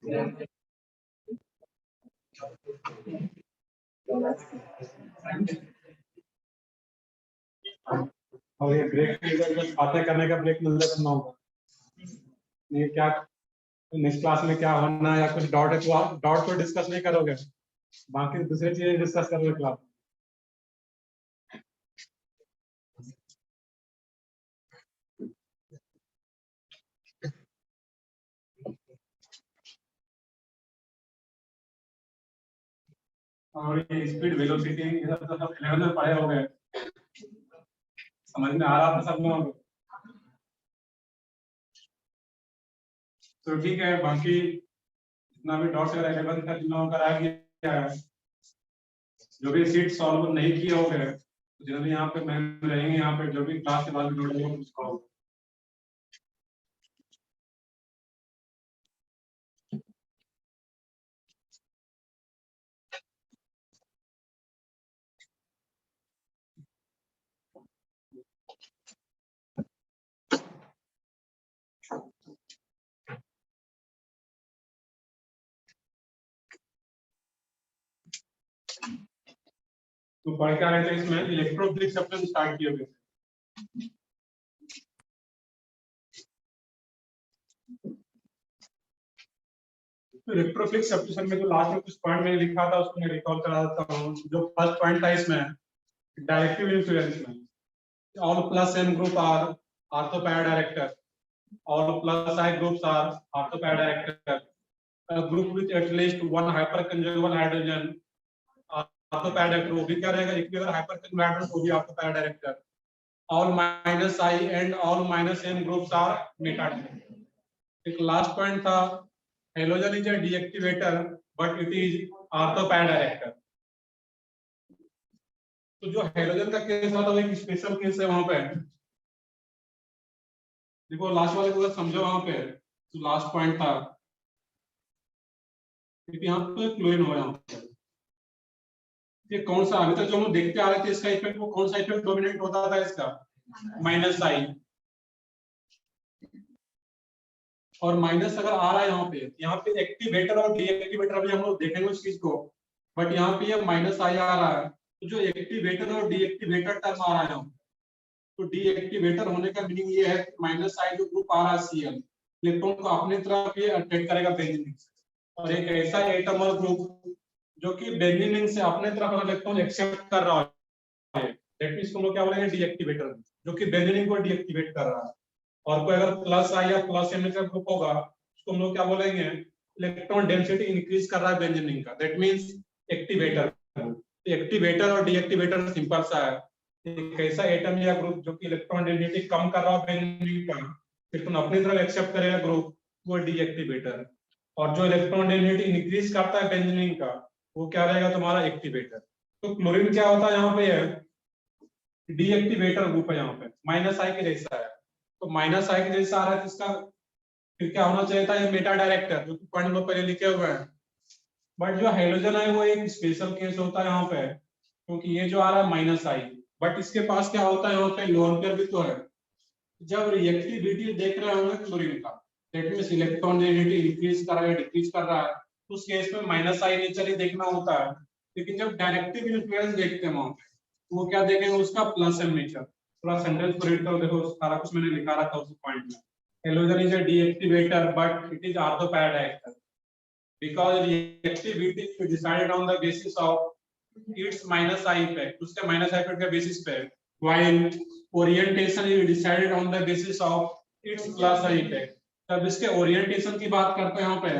और ये ब्रेक बातें करने का ब्रेक मिल जाता होगा नहीं क्या नेक्स्ट क्लास में क्या होना है या कुछ डाउट है तो आप डाउट तो डिस्कस नहीं करोगे, बाकी दूसरी चीजें डिस्कस करोगे क्लास। और ये स्पीड वेलोसिटी ये सब तो सब 11 में पढ़े हो गए, समझ में आ रहा था सब लोगों को? तो ठीक है, बाकी जितना भी डाउट्स वगैरह 11 का जिन लोगों का रह गया है, जो भी सीट सॉल्व नहीं किए हो गए, जिन्होंने भी यहाँ पे मैम रहेंगे, यहाँ पे जो भी क्लास के बाद में डाउट होगा उसको तो पढ़ के आ रहे थे। इसमें इलेक्ट्रोफिलिक चैप्टर स्टार्ट किए हुए थे। तो इलेक्ट्रोफिलिक सब्स्टिट्यूशन में जो लास्ट में कुछ पॉइंट मैंने लिखा था उसको मैं रिकॉल करा देता हूँ। जो फर्स्ट पॉइंट था इसमें डायरेक्टिव इन्फ्लुएंस में all plus n group are orthoparadirector, all plus I groups are orthoparadirector, a group with at least one hyperconjugal hydrogen orthoparadirector वो भी क्या रहेगा, एक भी अगर hyperconjugal hydrogen वो भी orthoparadirector, all minus I and all minus n groups are metadirector। एक लास्ट पॉइंट था halogen is a deactivator but it is ortho para director. तो जो हेलोजन का केस था वो एक स्पेशल केस है वहां पे, देखो लास्ट वाले को समझो वहां पे। तो लास्ट पॉइंट था क्योंकि यहाँ पे क्लोरीन हो रहा है, ये कौन सा अभी तक जो हम देखते आ रहे थे इसका इफेक्ट, वो कौन सा इफेक्ट डोमिनेट होता था इसका, माइनस आई। और माइनस अगर आ रहा है यहाँ पे एक्टिवेटर और डीएक्टिवेटर अभी हम लोग देखेंगे उस चीज को, बट यहाँ पे ये माइनस आई आ रहा है। तो जो एक्टिवेटर और डीएक्टिवेटर टर्म आ रहा है, तो डीएक्टिवेटर होने का मीनिंग ये है माइनस आई जो ग्रुप आ रहा है सीएल इलेक्ट्रॉन को अपनी तरफ ये अट्रैक्ट करेगा बेंजीन से, और एक ऐसा एटम और ग्रुप जो कि बेंजीन से अपने तरफ इलेक्ट्रॉन एक्सेप्ट कर रहा है, दैट मींस हम लोग क्या बोलेंगे डीएक्टिवेटर, जो कि बेंजीन को डीएक्टिवेट कर रहा है। और कोई अगर प्लस आई या प्लस एम का ग्रुप होगा उसको हम लोग क्या बोलेंगे, इलेक्ट्रॉन डेंसिटी इंक्रीज कर रहा है बेंजीन का, दैट मींस एक्टिवेटर। एक्टिवेटर और डीएक्टिवेटर सिंपल सा है, एक ऐसा एटम या ग्रुप जो कि इलेक्ट्रॉन डेंसिटी कम कर रहा है बेंजीन का, इलेक्ट्रॉन अपनी तरफ एक्सेप्ट करेगा ग्रुप, वो डीएक्टिवेटर। और जो इलेक्ट्रॉन डेंसिटी इंक्रीज करता है बेंजीन का वो क्या रहेगा तुम्हारा एक्टिवेटर। तो क्लोरीन क्या होता है यहाँ पे है डीएक्टिवेटर ग्रुप है, यहाँ पे माइनस आई के जैसा है। तो माइनस आई के जैसा आ रहा है, इसका फिर क्या होना चाहिए था, ये मेटा डायरेक्टर जो कि पॉइंट में पहले लिखे हुए हैं। बट जो हाइड्रोजन है वो एक स्पेशल केस होता है यहाँ पे, क्योंकि ये जो आ रहा है माइनस आई, बट इसके पास क्या होता है यहाँ पे लोन पेयर भी तो है। जब रिएक्टिविटी देख रहे होंगे क्लोरीन का, that means electron density increase कर रहा है डिक्रीज कर रहा है, तो उस केस में माइनस आई नेचर ही देखना होता है। लेकिन जब डायरेक्टिव इन्फ्लुएंस देखते हैं वहां पे, वो क्या देखेंगे उसका प्लस एम नेचर। थोड़ा सेंटेंस को रीड करो, देखो सारा कुछ मैंने लिखा रखा उस पॉइंट में। Halogen is a deactivator but it is ortho para director because reactivity is decided on the basis of its minus I effect, उसके minus I effect के basis पे, while orientation is decided on the basis of its plus I effect। तब इसके orientation की बात करते हैं यहाँ पे,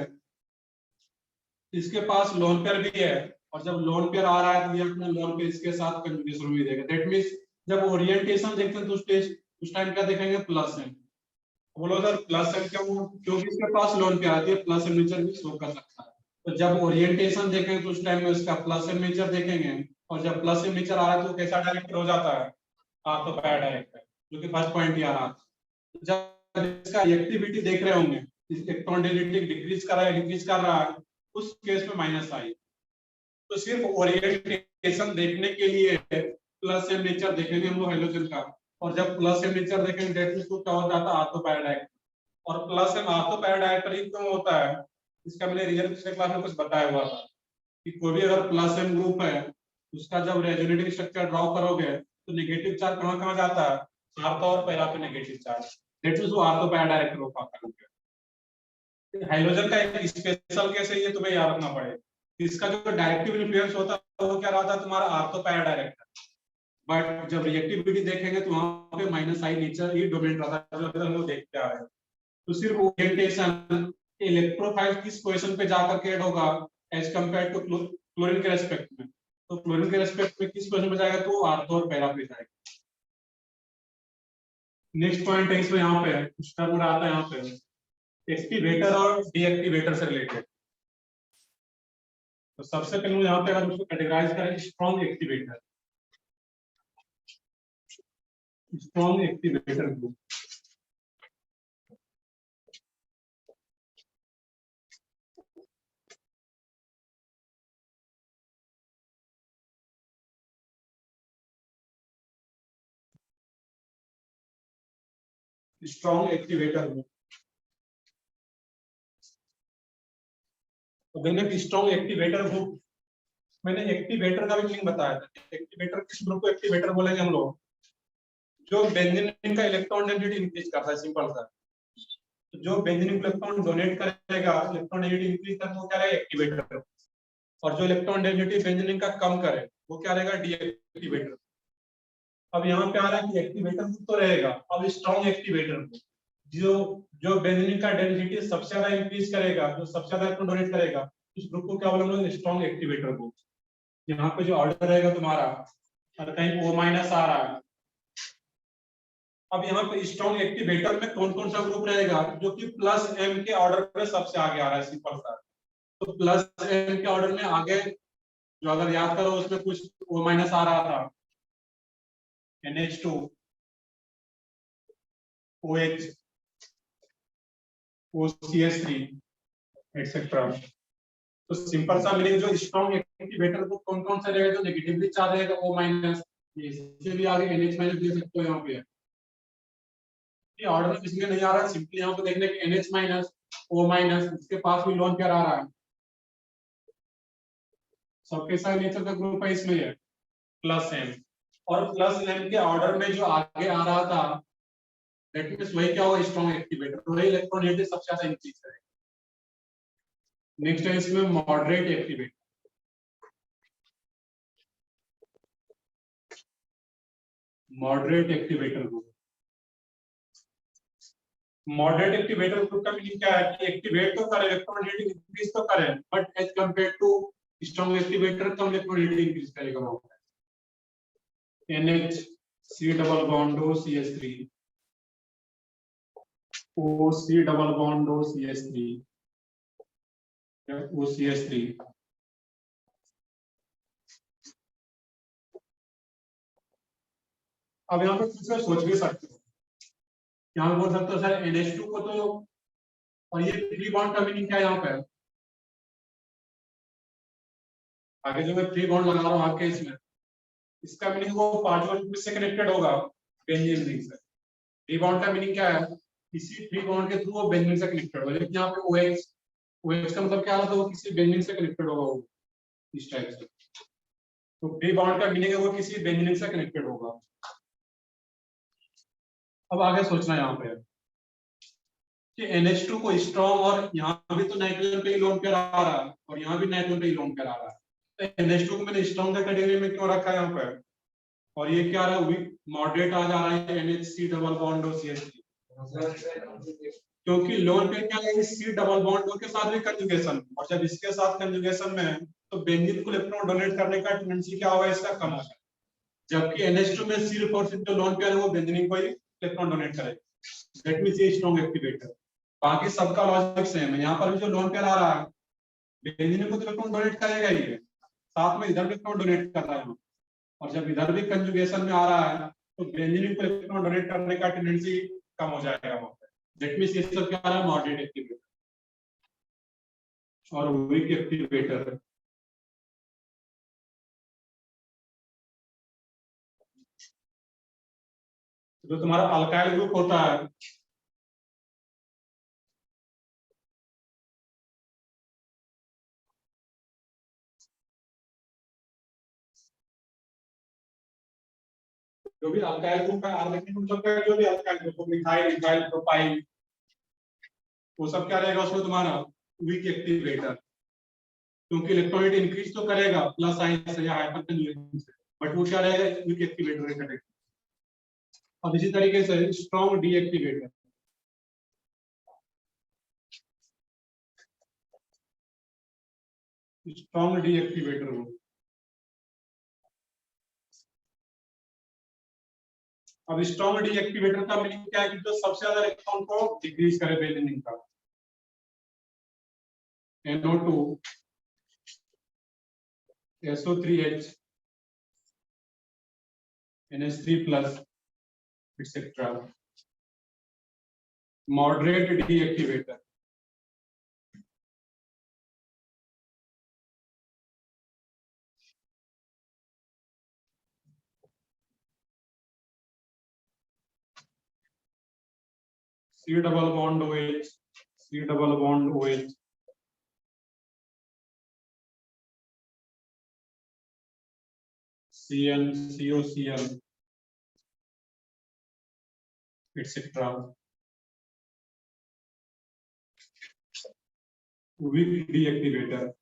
इसके पास लोन पेयर भी है, और जब लोन पेयर आ रहा है तो ये अपने लोन पेयर इसके साथ कंजुगेशन में देगा, दैट मींस जब ओरिएंटेशन देखते हैं तो उस टाइम क्या देखेंगे प्लस है। बोलो सर प्लस है क्यों, क्योंकि इसके पास लोन पेयर आती है, प्लस नेचर भी शो कर सकता है। तो जब ओरिएंटेशन देखेंगे तो उस टाइम में उसका प्लस नेचर देखेंगे, और जब प्लस नेचर आ रहा है तो कैसा डायरेक्टर हो जाता है, ऑर्थोपैराडायरेक्टर, जो कि फर्स्ट पॉइंट ही आ रहा है। जब इसका एक्टिविटी देख रहे होंगे, इलेक्ट्रॉन डेंसिटी डिक्रीज कर रहा है इंक्रीज कर रहा है, उस केस में माइनस आई। तो सिर्फ ओरिएंटेशन देखने के लिए प्लस एम नेचर देखेंगे हम लोग हाइड्रोजन का, और जब प्लस एम नेचर देखेंगे दैट मींस क्या हो जाता है ऑर्थोपैराडायरेक्टर। और प्लस एम ऑर्थोपैराडायरेक्टर ही क्यों होता है, इसका मैंने रिजल्ट पिछले क्लास में कुछ बताया हुआ था कि कोई भी अगर प्लस एम ग्रुप है, उसका जब रेजोनेटिंग स्ट्रक्चर ड्रॉ करोगे तो नेगेटिव चार्ज कहाँ कहाँ जाता है, आर्थ और पैरा पे नेगेटिव चार्ज, दैट मींस वो आर्थो पैरा डायरेक्ट ग्रुप आपका ग्रुप है। हाइड्रोजन का एक स्पेशल केस है, ये तुम्हें याद रखना पड़ेगा। इसका जो डायरेक्टिव इन्फ्लुएंस होता है वो क्या रहता है, तुम्हारा आर्थो पैरा डायरेक्ट है। बट जब रिएक्टिविटी देखेंगे तो वहां पे माइनस आई नेचर ही डोमिनेट रहता है, जो हम लोग देखते आ रहे हैं। तो सिर्फ ओरिएंटेशन इलेक्ट्रोफाइल किस पोजीशन पे जाकर के ऐड होगा एज कंपेयर टू क्लोरीन के रेस्पेक्ट में, तो क्लोरीन के रेस्पेक्ट में किस पोजीशन पे जाएगा, तो आर्थो और पैरा पे जाएगा। नेक्स्ट पॉइंट है इसमें, यहाँ पे कुछ टर्म आता है यहाँ पे एक्टिवेटर और डीएक्टिवेटर से रिलेटेड। तो सबसे पहले यहाँ पे अगर उसको कैटेगराइज करें, strong activator, strong activator group. Strong activator group, तो मैंने स्ट्रॉन्ग एक्टिवेटर ग्रुप, मैंने एक्टिवेटर का भी मीनिंग बताया था। एक्टिवेटर किस ग्रुप को एक्टिवेटर बोलेंगे हम लोग, जो बेंजीन का इलेक्ट्रॉन डेंसिटी इंक्रीज करता है, सिंपल सा। तो जो बेंजीन इलेक्ट्रॉन डोनेट करेगा, इलेक्ट्रॉन डेंसिटी इंक्रीज करता है, वो क्या रहेगा, एक्टिवेटर। और जो इलेक्ट्रॉन डेंसिटी बेंजीन का कम करे वो क्या रहेगा, डीएक्टिवेटर। अब यहाँ पे आ रहा है कि एक्टिवेटर ग्रुप तो रहेगा, अब स्ट्रॉन्ग एक्टिवेटर ग्रुप, जो जो बेंजीन का डेंसिटी सबसे ज्यादा इंक्रीज करेगा, जो सबसे ज्यादा इलेक्ट्रॉन डोनेट करेगा, उस ग्रुप को क्या बोलेंगे, स्ट्रॉन्ग एक्टिवेटर ग्रुप। यहाँ पे जो ऑर्डर रहेगा तुम्हारा, अगर कहीं O माइनस आ रहा है, अब यहाँ पे स्ट्रॉन्ग एक्टिवेटर में कौन कौन सा ग्रुप रहेगा, जो कि प्लस एम के ऑर्डर पे सबसे आगे आ रहा है, सिंपल सा। तो प्लस एम के ऑर्डर में आगे, जो अगर याद करो उसमें कुछ O माइनस आ रहा था, NH2, OH, OCH3 एक्सेट्रा। तो सिंपल सा मीनिंग, जो स्ट्रॉन्ग एक्टिवेटर को कौन कौन सा रहेगा, जो नेगेटिवली चार्ज रहेगा O माइनस, इससे भी आगे NH माइनस दे सकते हो यहाँ पे। ये ऑर्डर में इसलिए नहीं आ रहा है, सिंपली यहाँ पे देखने के NH माइनस, O माइनस, इसके पास भी लोन पेयर आ रहा है, सबके साथ नेचर का ग्रुप है इसमें है प्लस एम। और प्लस एम के ऑर्डर में जो आगे आ रहा था, दैट मींस वही क्या होगा, स्ट्रॉन्ग एक्टिवेटर, वही इलेक्ट्रॉन नेगेटिव सबसे ज्यादा इंक्रीज करेगा। नेक्स्ट है इसमें moderate activator, moderate activator group. Moderate activator group का मीनिंग क्या है कि एक्टिवेट तो करे, इलेक्ट्रॉन नेगेटिव इंक्रीज तो करे, but as compare to strong activator कम इलेक्ट्रॉन नेगेटिव इंक्रीज करेगा वहां पे। NH C double bond O CH3, O C double bond O CH3, OCH3। अब यहाँ पे कुछ सोच भी सकते हो, यहाँ बोल सकते हो सर NH2 को तो, और ये फ्री बॉन्ड का मीनिंग क्या है यहाँ पे, आगे जो मैं फ्री बॉन्ड लगा रहा हूँ आपके इसमें, इसका मीनिंग वो पांचवा ग्रुप से कनेक्टेड होगा बेंजीन रिंग से। फ्री बॉन्ड का मीनिंग क्या है, किसी फ्री बॉन्ड के थ्रू वो बेंजीन से कनेक्टेड होगा, लेकिन यहाँ पे OH, OH का मतलब क्या होता है, वो किसी बेंजीन से कनेक्टेड होगा, वो इस टाइप से। तो फ्री बॉन्ड का मीनिंग है वो किसी बेंजीन से कनेक्टेड होगा। अब आगे सोचना यहाँ पे कि NH2 को स्ट्रॉन्ग, और यहाँ भी तो नाइट्रोजन पे ही लोन पेयर आ रहा है और यहाँ भी नाइट्रोजन पे ही लोन पेयर आ रहा है, तो NH2 को मैंने स्ट्रॉन्ग का कैटेगरी में क्यों रखा है यहाँ पे, और ये क्या आ रहा है, वीक मॉडरेट आ जा रहा है NHC डबल बॉन्ड और CH3, क्योंकि लोन पेयर क्या है, C डबल बॉन्ड के साथ भी कंजुगेशन, और जब इसके साथ कंजुगेशन में है तो बेंजीन को इलेक्ट्रॉन डोनेट करने का टेंडेंसी क्या होगा, इसका कम होगा, जबकि NH2 में सिर्फ और सिर्फ जो लोन पेयर है वो बेंजीन को ही इलेक्ट्रॉन डोनेट करेगा, दैट मींस ये स्ट्रॉन्ग एक्टिवेटर। बाकी सबका लॉजिक सेम है, यहाँ पर भी जो लोन पेयर आ रहा है बेंजीन को तो इलेक्ट्रॉन डोनेट करेगा ही है, साथ में इधर भी इलेक्ट्रॉन डोनेट कर रहा है, और जब इधर भी कंजुगेशन में आ रहा है तो बेंजीन को इलेक्ट्रॉन डोनेट करने का टेंडेंसी कम हो जाएगा वहां पे, दैट मींस ये सब क्या आ रहा है, मॉडरेट एक्टिवेटर और वीक एक्टिवेटर। जो तुम्हारा अल्काइल ग्रुप होता है, जो भी अल्काइल ग्रुप है, R लिखने में सबका जो भी alkyl group, methyl, ethyl, propyl, वो सब क्या रहेगा उसमें तुम्हारा वीक एक्टिवेटर, क्योंकि इलेक्ट्रॉनिक इंक्रीज तो करेगा प्लस साइन से या हाइपर कंजुगेशन से, बट वो क्या रहेगा वीक एक्टिवेटर की कैटेगरी। अब इसी तरीके से स्ट्रॉन्ग डीएक्टिवेटर, स्ट्रॉन्ग डीएक्टिवेटर वो, अब स्ट्रॉन्ग डीएक्टिवेटर का मीनिंग क्या है कि जो सबसे ज्यादा इलेक्ट्रॉन को डिक्रीज करे बेंजीन का, NO2, SO3H, NH3+, etc. Moderate deactivator, C double bond OH, C double bond OH, Cn, COCl, etc. Weak deactivator,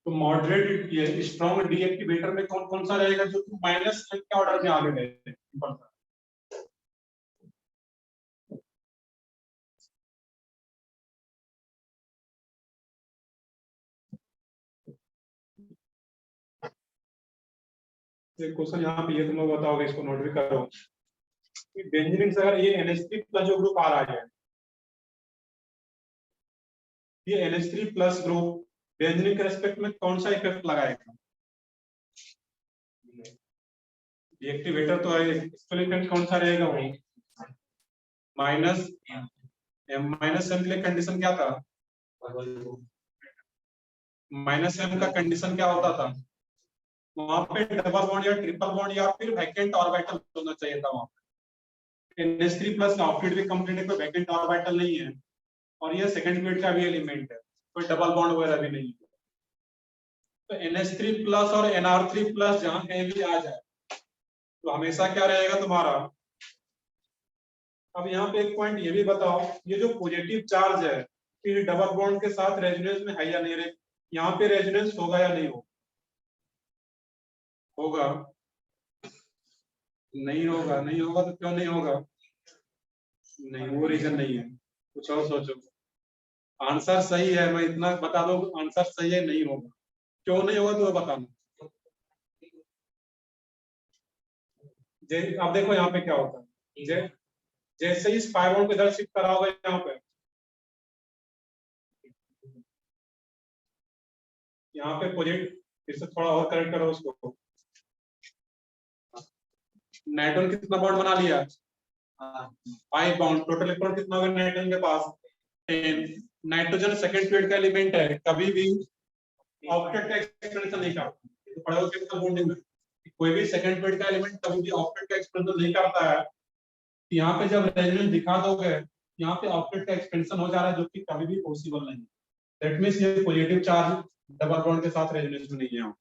तो मॉडरेट ये स्ट्रॉन्ग डीएक्टिवेटर में कौन कौन सा रहेगा जो माइनस के ऑर्डर में आगे रहेगा, एक क्वेश्चन यहाँ पे ये तुम लोग बताओगे, इसको नोट भी करो कि बेंजीन से अगर ये NH3+ जो ग्रुप आ रहा है, ये NH3+ ग्रुप बेंजीन के रेस्पेक्ट में कौन सा इफेक्ट लगाएगा? डीएक्टिवेटर तो है, इसका इफेक्ट कौन सा रहेगा? वो माइनस एम, माइनस एम के लिए कंडीशन क्या था? माइनस एम का कंडीशन क्या होता था? वहां पे डबल बॉन्ड या ट्रिपल बॉन्ड या फिर वैकेंट ऑर्बिटल होना चाहिए था वहां पे। NH3+ का ऑर्बिट भी कंप्लीट है, कोई वैकेंट ऑर्बिटल नहीं है, और ये सेकंड पीरियड का भी एलिमेंट है, कोई डबल बॉन्ड वगैरह भी नहीं है। तो NH3+ और NR3+ जहां कहीं भी आ जाए तो हमेशा क्या रहेगा तुम्हारा? अब यहाँ पे एक पॉइंट ये भी बताओ, ये जो पॉजिटिव चार्ज है फिर डबल बॉन्ड के साथ रेजोनेंस में है या नहीं रहे, यहाँ पे रेजोनेंस होगा या नहीं होगा? नहीं होगा, नहीं होगा तो क्यों नहीं होगा? नहीं, वो रीजन नहीं है, कुछ और सोचो। आंसर सही है, मैं इतना बता दूं आंसर सही है, नहीं होगा। क्यों नहीं होगा तो बताना। अब देखो यहाँ पे क्या होता है, जैसे ही इस पाई बॉन्ड को इधर शिफ्ट करा होगा यहाँ पे पॉजिटिव, फिर से थोड़ा और करेक्ट करो उसको। नाइट्रोजन कितना बॉन्ड बना लिया? 5 बॉन्ड। टोटल इलेक्ट्रॉन कितना होगा नाइट्रोजन के पास? 10। नाइट्रोजन सेकंड पीरियड का एलिमेंट है, कभी भी ऑक्टेट का एक्सपेंशन नहीं करता, तो पढ़ो केमिकल बॉन्डिंग में कोई भी सेकंड पीरियड का एलिमेंट कभी भी ऑक्टेट का एक्सपेंशन नहीं करता है। यहाँ पे जब रेजोनेंस दिखा दोगे, यहाँ पे ऑक्टेट का एक्सपेंशन हो जा रहा है, जो कि कभी भी पॉसिबल नहीं। दैट मींस ये पॉजिटिव चार्ज डबल बॉन्ड के साथ रेजोनेंस में नहीं है।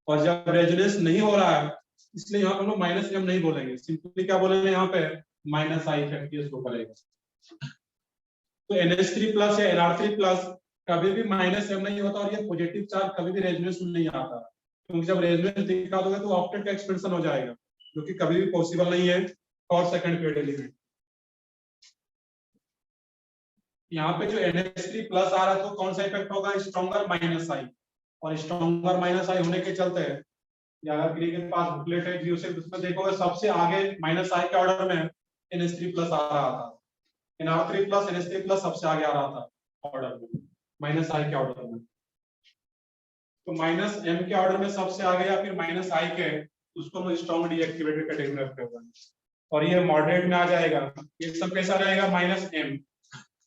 और जब रेजोनेंस नहीं हो रहा है, इसलिए यहाँ पे हम लोग माइनस एम नहीं बोलेंगे, सिंपली क्या बोलेंगे यहाँ पे? माइनस आई इफेक्ट इसको करेगा। तो NH3+ या NR3+ कभी भी माइनस एम नहीं होता, और ये पॉजिटिव चार्ज कभी भी रेजोनेंस में नहीं आता, क्योंकि जब रेजोनेंस दिखा दोगे तो ऑक्टेट का एक्सपेंशन हो जाएगा, जो कि कभी भी पॉसिबल नहीं है फॉर सेकंड पीरियड एलिमेंट। यहाँ पे जो NH3+ आ रहा है तो कौन सा इफेक्ट होगा? स्ट्रॉन्गर माइनस आई, और स्ट्रॉन्गर माइनस आई होने के चलते या अगर के पास बुकलेट है जियो से, उसमें देखोगे सबसे आगे माइनस आई के ऑर्डर में NH3+ आ रहा था, NR3+ NH3+ सबसे आगे आ रहा था ऑर्डर में, माइनस आई के ऑर्डर में। तो माइनस एम के ऑर्डर में सबसे आगे या फिर माइनस आई के, उसको हम स्ट्रॉन्ग डीएक्टिवेटेड कैटेगरी में रखते हैं। और ये मॉडरेट में आ जाएगा, ये सब कैसा रहेगा? Minus M.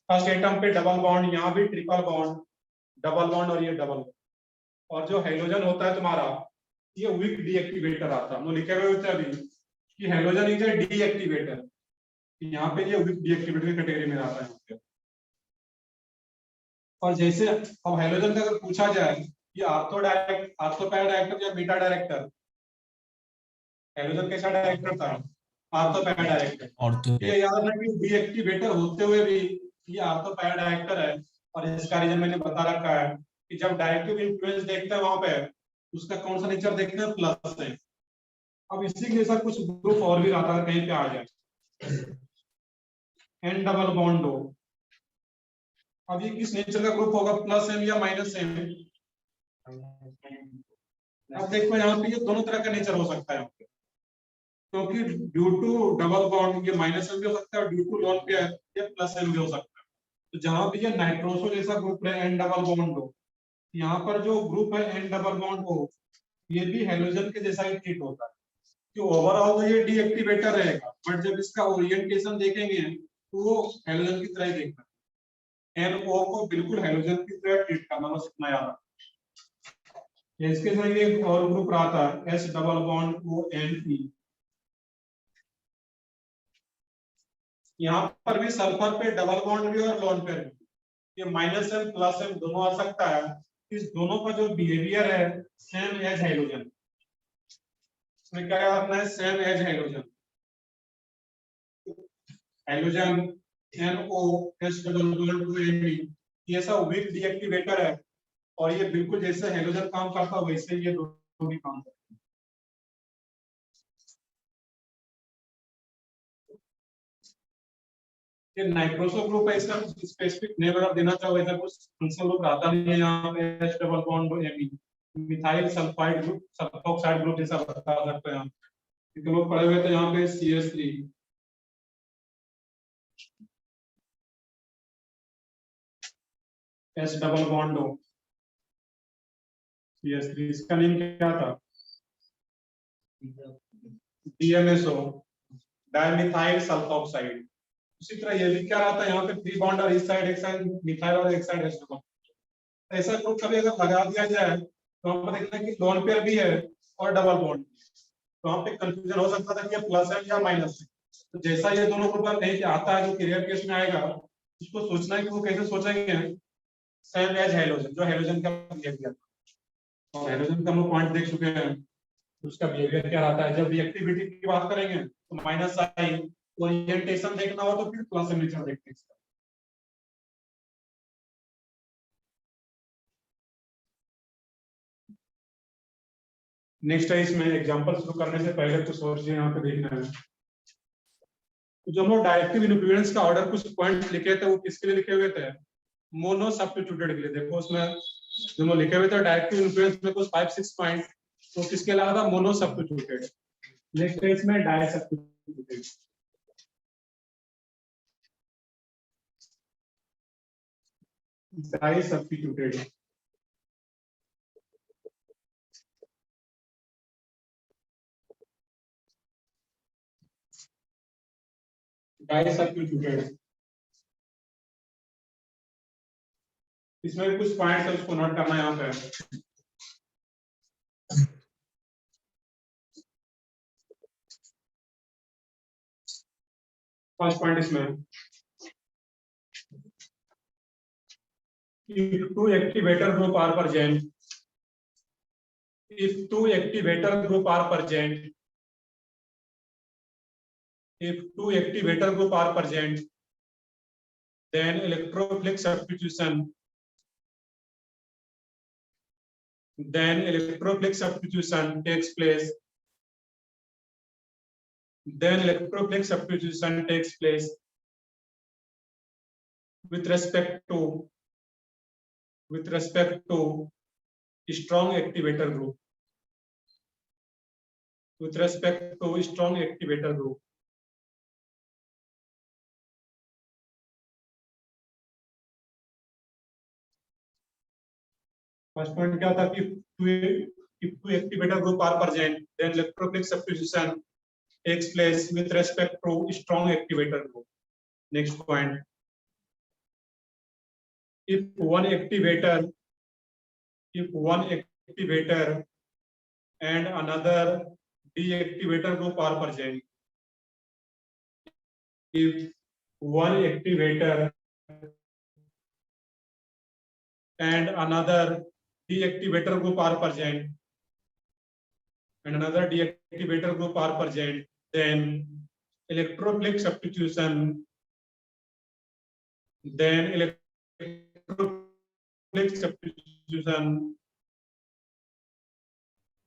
फर्स्ट एटम पे डबल बॉन्ड, यहाँ भी ट्रिपल बॉन्ड, डबल बॉन्ड और ये डबल। और जो हाइड्रोजन होता है तुम्हारा, ये वीक डीएक्टिवेटर आता है, हम लिखे हुए होते हैं अभी कि हाइड्रोजन इज ए डीएक्टिवेटर। यहाँ पे ये वीक डीएक्टिवेटर की कैटेगरी में आता है यहाँ पे। और जैसे अब हेलोजन का अगर पूछा जाए कि आर्थो पैरा डायरेक्टर या बीटा डायरेक्टर, हेलोजन कैसा डायरेक्टर था? Ortho para director. ऑर्थो। ये याद रखना कि डीएक्टिवेटर होते हुए भी ये आर्थो पैरा डायरेक्टर है, और इसका रीजन मैंने बता रखा है कि जब डायरेक्टिव इन्फ्लुएंस देखते हैं वहां पे उसका कौन सा नेचर देखते हैं? प्लस है। अब इसी के साथ कुछ ग्रुप और भी आता है कहीं पे आ जाए, एन डबल बॉन्ड हो। अब ये किस नेचर का ग्रुप होगा? प्लस एम या माइनस एम? अब देखो यहाँ पे ये दोनों तरह का नेचर हो सकता है, क्योंकि ड्यू टू डबल बॉन्ड ये माइनस एम भी हो सकता है, ड्यू टू लोन पेयर ये प्लस एम भी हो सकता है। तो जहां भी ये नाइट्रोसो जैसा ग्रुप है एन डबल बॉन्ड हो, यहाँ पर जो ग्रुप है एन डबल बॉन्ड हो, ये भी हेलोजन के जैसा ही ट्रीट होता है कि ओवरऑल तो ये डीएक्टिवेटर रहेगा, बट जब इसका ओरिएंटेशन देखेंगे तो वो हेलोजन की तरह ही देखना है। NO को बिल्कुल हेलोजन की तरह ट्रीट करना, बस इतना याद रखना। इसके साथ एक और ग्रुप आता है S डबल बॉन्ड ONE। यहाँ पर भी सल्फर पे डबल बॉन्ड भी और लोन पेयर भी, ये माइनस एम प्लस एम दोनों आ सकता है। इस दोनों का जो बिहेवियर है सेम एज हाइड्रोजन, इसमें क्या रखना है? Same as hydrogen. Hydrogen NOH double bond ONE ये सब वीक डीएक्टिवेटर है, और ये बिल्कुल जैसे हाइड्रोजन काम करता है वैसे ये दोनों भी काम करते हैं। ये नाइट्रोसो ग्रुप है, इसका कुछ स्पेसिफिक नेम अगर देना चाहो, ऐसा कुछ फंक्शनल ग्रुप आता नहीं है यहाँ पे। H double bond Ame methyl sulphide group, sulphoxide group जैसा बता सकते हैं हम, क्योंकि लोग पढ़े हुए थे यहाँ पे CH3। H डबल बॉन्ड हो CH3, इसका नेम क्या था? DMSO, dimethyl sulphoxide. उसी तरह ये भी क्या रहता है यहाँ पे? 3 बॉन्ड और इस साइड एक साइड मिथाइल और एक साइड H डबल। ऐसा ग्रुप कभी अगर लगा दिया जाए तो हम देखना कि लोन पेयर भी है और डबल बॉन्ड, तो वहां पे कंफ्यूजन हो सकता था कि प्लस है या माइनस है। तो जैसा ये दोनों ग्रुप कहीं आता है जो क्लियर केस में आएगा, उसको सोचना है कि वो कैसे सोचेंगे? सेम एज हेलोजन, जो हेलोजन का बिहेवियर, और हेलोजन का हम लोग पॉइंट देख चुके हैं, उसका बिहेवियर क्या रहता है। जब रिएक्टिविटी की बात करेंगे तो माइनस आई, ओरिएंटेशन देखना हो तो फिर प्लस नेचर देखते हैं। नेक्स्ट है इसमें एग्जांपल शुरू करने से पहले कुछ और चीजें यहाँ पे देखना है। तो जो हम लोग डायरेक्टिव इन्फ्लुएंस का ऑर्डर कुछ पॉइंट्स लिखे थे वो किसके लिए लिखे हुए थे? मोनो सब्स्टिट्यूटेड के लिए। देखो उसमें जो हम लिखे हुए थे डायरेक्टिव इन्फ्लुएंस में कुछ 5-6 पॉइंट, तो किसके अलावा था? Mono substituted. नेक्स्ट है इसमें di substituted. Di substituted di substituted इसमें कुछ पॉइंट्स है उसको नोट करना है यहाँ पे। फर्स्ट पॉइंट इसमें, if two activator group are present, if two activator group are present, if two activator group are present, then electrophilic substitution, takes place. Then electrophilic substitution takes place with respect to strong activator group. With respect to strong activator group. First point क्या था कि if two activator group are present, then electrophilic substitution takes place with respect to strong activator group. Next point, if one activator and another deactivator group are present, if one activator and another deactivator group are present, then electrophilic substitution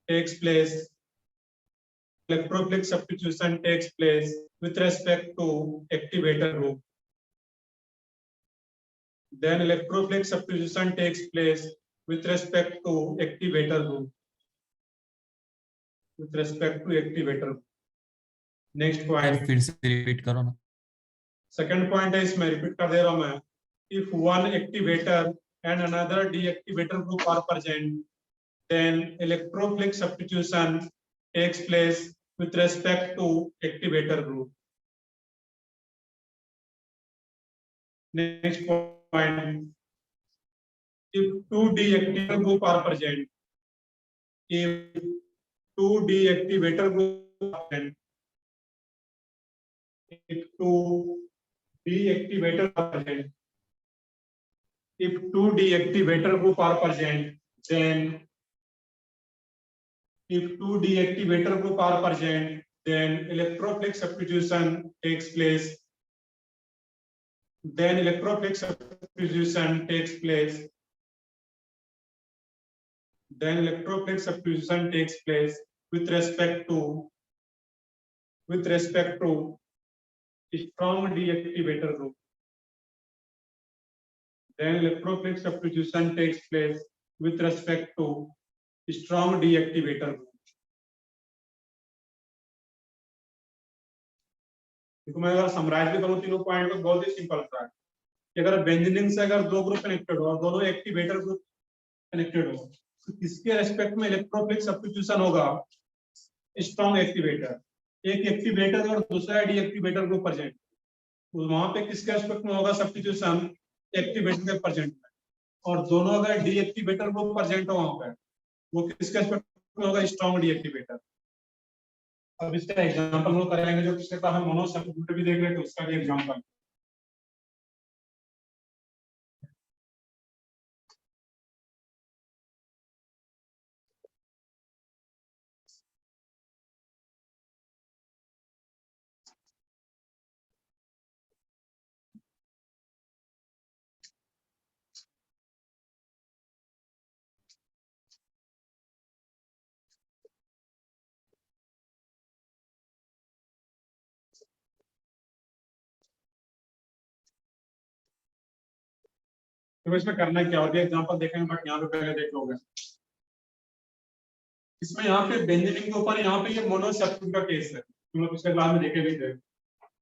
takes place. Electrophilic substitution takes place with respect to activator group. Then electrophilic substitution takes place with respect to activator group. Next point. फिर से repeat करो ना. Second point है, इसमें repeat कर दे रहा हूं मैं. If one activator and another deactivator group are present, then electrophilic substitution takes place with respect to activator group. Next point, if two deactivator group are present, if two deactivator group are present, if two deactivator are present, then electrophilic substitution takes place. With respect to strong deactivator group. Then electrophilic substitution takes place with respect to strong deactivator group. देखो मैं अगर summarise भी करूं तीनों point को, बहुत ही simple था कि अगर बेंजीन से अगर दो ग्रुप कनेक्टेड हो और दोनों एक्टिवेटर ग्रुप कनेक्टेड हो, तो किसके रेस्पेक्ट में इलेक्ट्रोफिलिक सब्स्टिट्यूशन होगा? Strong activator. एक एक्टिवेटर और दूसरा डीएक्टिवेटर ग्रुप प्रेजेंट, तो वहां पे किसके रेस्पेक्ट में होगा सब्स्टिट्यूशन? एक्टिवेटर के प्रेजेंट में. और दोनों अगर डीएक्टिवेटर ग्रुप प्रेजेंट हो वहां पे, वो किसके रेस्पेक्ट में होगा? Strong deactivator. अब इसका एग्जांपल हम करेंगे, जो पिछले बार हम मोनो सब्स्टिट्यूट भी देख रहे थे, उसका भी एग्जांपल. तो इसमें करना क्या, और भी एग्जांपल देखेंगे, बट यहाँ पे पहले देख लोगे. इसमें यहाँ पे बेंजीन के ऊपर यहाँ पे ये मोनो सब्स्टिट्यूट का केस है, तुम लोग पिछले क्लास में देखे भी थे.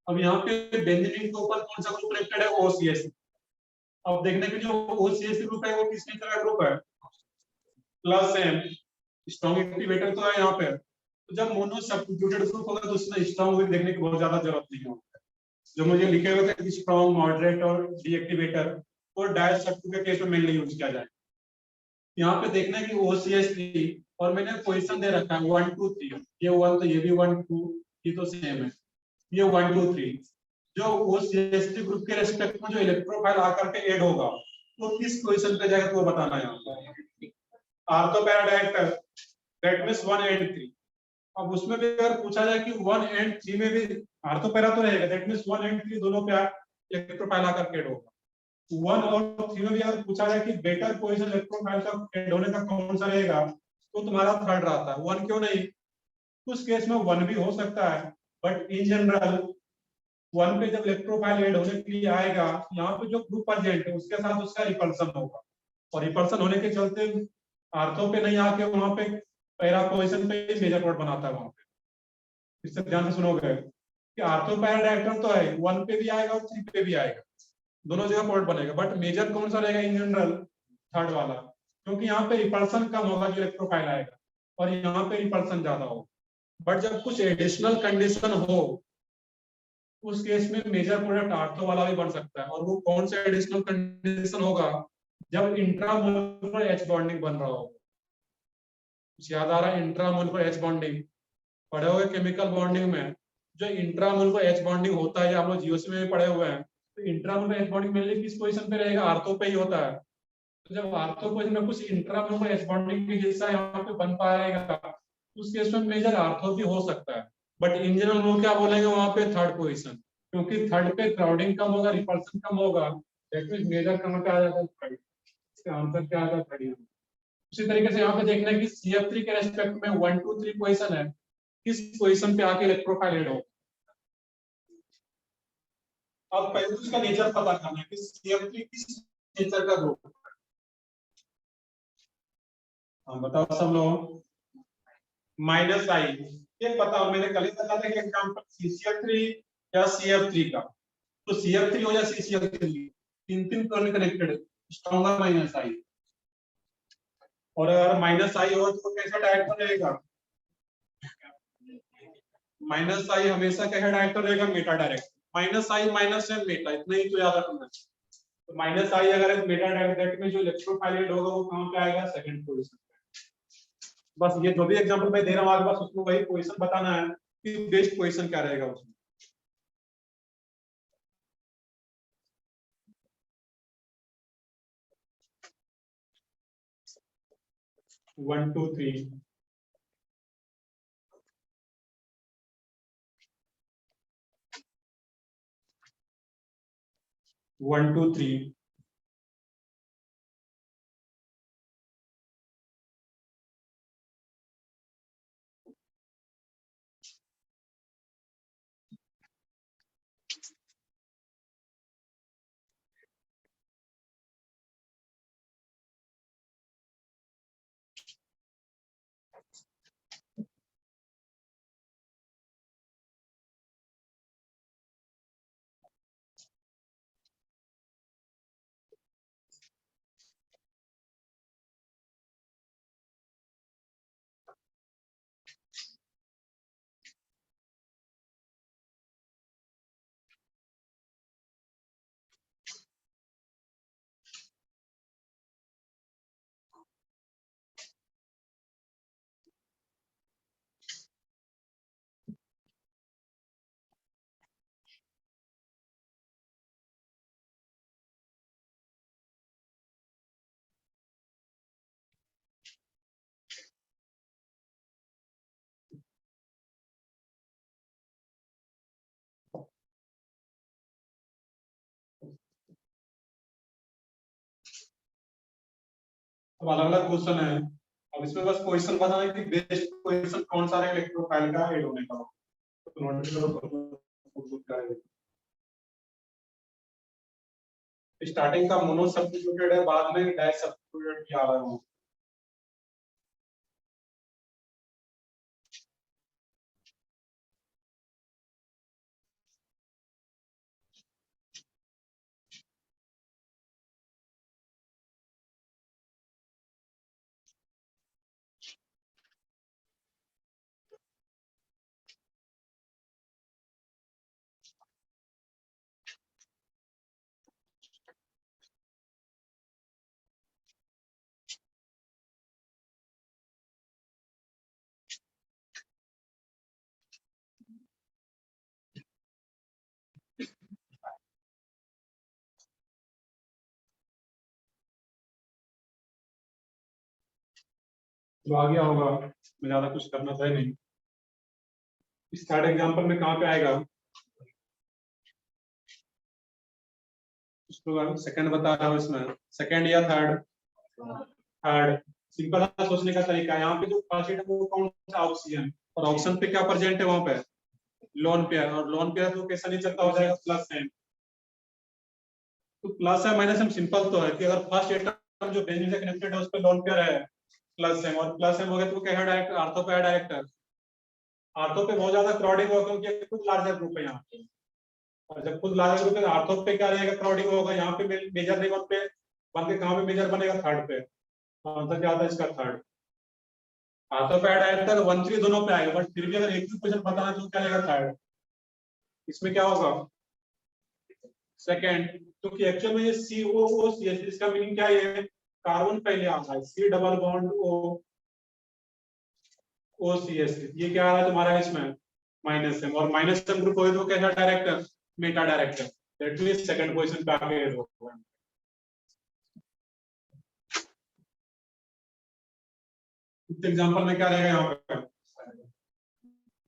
अब यहाँ पे बेंजीन के ऊपर कौन सा ग्रुप कनेक्टेड है? ओसीएस. अब देखने के जो ओसीएस ग्रुप है वो किस नेचर का ग्रुप है? Plus M. स्ट्रॉन्ग एक्टिवेटर तो है यहाँ पे. तो जब मोनो सब्स्टिट्यूटेड ग्रुप होगा तो उसमें स्ट्रॉन्ग ग्रुप देखने की बहुत ज्यादा जरूरत नहीं होती. जो मुझे लिखे हुए थे स्ट्रॉन्ग, मॉडरेट और डीएक्टिवेटर, और डायल सब्स्टिट्यूट के केस में मेनली यूज किया जाए. यहाँ पे देखना है कि OCS थी और मैंने पोजीशन दे रखा है 1 2 3. ये 1 तो ये भी 1 2, ये तो सेम है. ये 1 2 3 जो OCS ग्रुप के रेस्पेक्ट में जो इलेक्ट्रोफाइल आकर के ऐड होगा वो किस पोजीशन पे जाएगा तो वो बताना है. यहाँ पर ortho para director that means 1 and 3. अब उसमें भी अगर पूछा जाए कि 1 and 3 में भी ऑर्थोपैरा तो रहेगा, दैट मींस 1 and 3 दोनों पे इलेक्ट्रोफाइल आकर के ऐड होगा. 1 और 3 में भी अगर पूछा जाए कि बेटर पोजीशन इलेक्ट्रोफाइल का ऐड होने का कौन सा रहेगा, तो तुम्हारा थर्ड रहता है. 1 क्यों नहीं? उस केस में 1 भी हो सकता है, बट इन जनरल 1 पे जब इलेक्ट्रोफाइल ऐड होने के लिए आएगा, यहाँ पे जो ग्रुप प्रेजेंट है उसके साथ उसका रिपल्सन होगा, और रिपल्सन होने के चलते आर्थो पे नहीं आके वहां पे पैरा पोजीशन पे मेजर प्रोडक्ट बनाता है. वहां पे इससे ध्यान से सुनोगे कि आर्थो पैरा डायरेक्टर तो है, 1 पे भी आएगा और 3 पे भी आएगा, दोनों जगह पॉइंट बनेगा, बट मेजर कौन सा रहेगा इन जनरल? थर्ड वाला, क्योंकि यहाँ पे रिपल्सन कम होगा जो इलेक्ट्रोफाइल आएगा, और यहाँ पे रिपल्सन ज्यादा होगा. बट जब कुछ एडिशनल कंडीशन हो उस केस में मेजर प्रोडक्ट आर्थो वाला भी बन सकता है. और वो कौन सा एडिशनल कंडीशन होगा? जब इंट्रामोलर एच बॉन्डिंग बन रहा हो. कुछ याद आ रहा है? इंट्रामोलर एच बॉन्डिंग पढ़े होगे केमिकल बॉन्डिंग में, जो इंट्रामोल एच बॉन्डिंग होता है, आप लोग जीओसी में भी पढ़े हुए हैं, तो इंट्रामोल एच बॉन्डिंग मेनली किस पोजीशन पे रहेगा, आर्थो पे ही होता है। तो जब आर्थो पोजीशन में कुछ इंट्रामोल एच बॉन्डिंग की हिस्सा यहाँ पे बन पाएगा, उस केस में मेजर आर्थो भी हो सकता है। बट इन जनरल वो क्या बोलेंगे वहां पे थर्ड पोजीशन, क्योंकि थर्ड पे क्राउडिंग कम होगा, रिपल्सन कम होगा, दैट मींस मेजर कहां पे आ जाता है, थर्ड। इसका आंसर क्या आता है, थर्ड। उसी तरीके से यहाँ पे देखना है कि CF3 के रेस्पेक्ट में 1 2 3 पोजीशन है, किस पोजीशन पे आके इलेक्ट्रोफाइल ऐड हो। अब पहले तो उसका नेचर पता करना है कि CF3 किस नेचर का ग्रुप है। हम बताओ सब लोग, माइनस आई, ये पता, मैंने कल ही बताया था कि एग्जांपल CCF3 या CF3 का, तो CF3 हो या CCF3, तीन तीन कनेक्टेड, स्ट्रॉन्गर माइनस आई। और अगर माइनस आई हो तो कैसा डायरेक्ट रहेगा, माइनस आई हमेशा कैसा डायरेक्ट रहेगा, मेटा डायरेक्ट। माइनस आई माइनस एन मेटा, इतना ही तो याद रखना। तो माइनस आई अगर मेटा डायरेक्ट में जो इलेक्ट्रोफाइलेट होगा वो कहां पे आएगा, सेकंड पोजीशन पे। बस ये जो भी एग्जांपल मैं दे रहा हूं आपके पास, उसमें वही पोजीशन बताना है कि बेस्ट पोजीशन क्या रहेगा उसमें। 1 2 3 1 2 3 अब अलग अलग क्वेश्चन है। अब इसमें बस क्वेश्चन बताना है कि बेस्ट क्वेश्चन कौन सा है इलेक्ट्रोफाइल का ऐड होने का। तो नोट करो, स्टार्टिंग का मोनो सब्स्टिट्यूटेड है, बाद में डाई सब्स्टिट्यूटेड भी आ रहा है। तो आ गया होगा, मैं ज्यादा कुछ करना था नहीं। इस थर्ड एग्जांपल में कहां पे आएगा, उसको सेकंड बता रहा हूं इसमें, सेकंड या थर्ड, थर्ड। सिंपल सोचने का तरीका, यहाँ पे जो फर्स्ट है वो कौन सा ऑक्सीजन, और ऑप्शन पे क्या प्रेजेंट है वहां पे, लोन पेयर, और लोन पेयर तो कैसा नहीं चलता, हो जाएगा प्लस साइन। तो प्लस है माइनस हम सिंपल तो है कि अगर फर्स्ट एटम जो बेंजीन से कनेक्टेड है उस पे लोन पेयर है प्लस एम, और प्लस एम हो गया तो क्या है, डायरेक्ट आर्थो पे है, डायरेक्ट आर्थो पे बहुत ज्यादा क्राउडिंग होगा क्योंकि कुछ लार्जर ग्रुप है यहाँ पे। और जब खुद लार्जर ग्रुप है आर्थो पे क्या रहेगा, क्राउडिंग होगा, यहाँ पे मेजर नहीं बन पे बन के कहाँ पे मेजर बनेगा, थर्ड पे। आंसर क्या आता है इसका, थर्ड। आर्थो पे डायरेक्ट 1 3 दोनों पे आएगा, बट फिर भी अगर एक ही क्वेश्चन बताना तो क्या रहेगा, थर्ड। इसमें क्या होगा, सेकंड, क्योंकि एक्चुअल में ये COOCH, इसका मीनिंग क्या है, कार्बन पहले आता है, C double bond O OCH, ये क्या आ रहा है तुम्हारा इसमें, माइनस एम, और माइनस एम ग्रुप हो तो कैसा director, Meta director, that means second position पे आके ऐड होगा। इस एग्जांपल में क्या रहेगा यहाँ पर,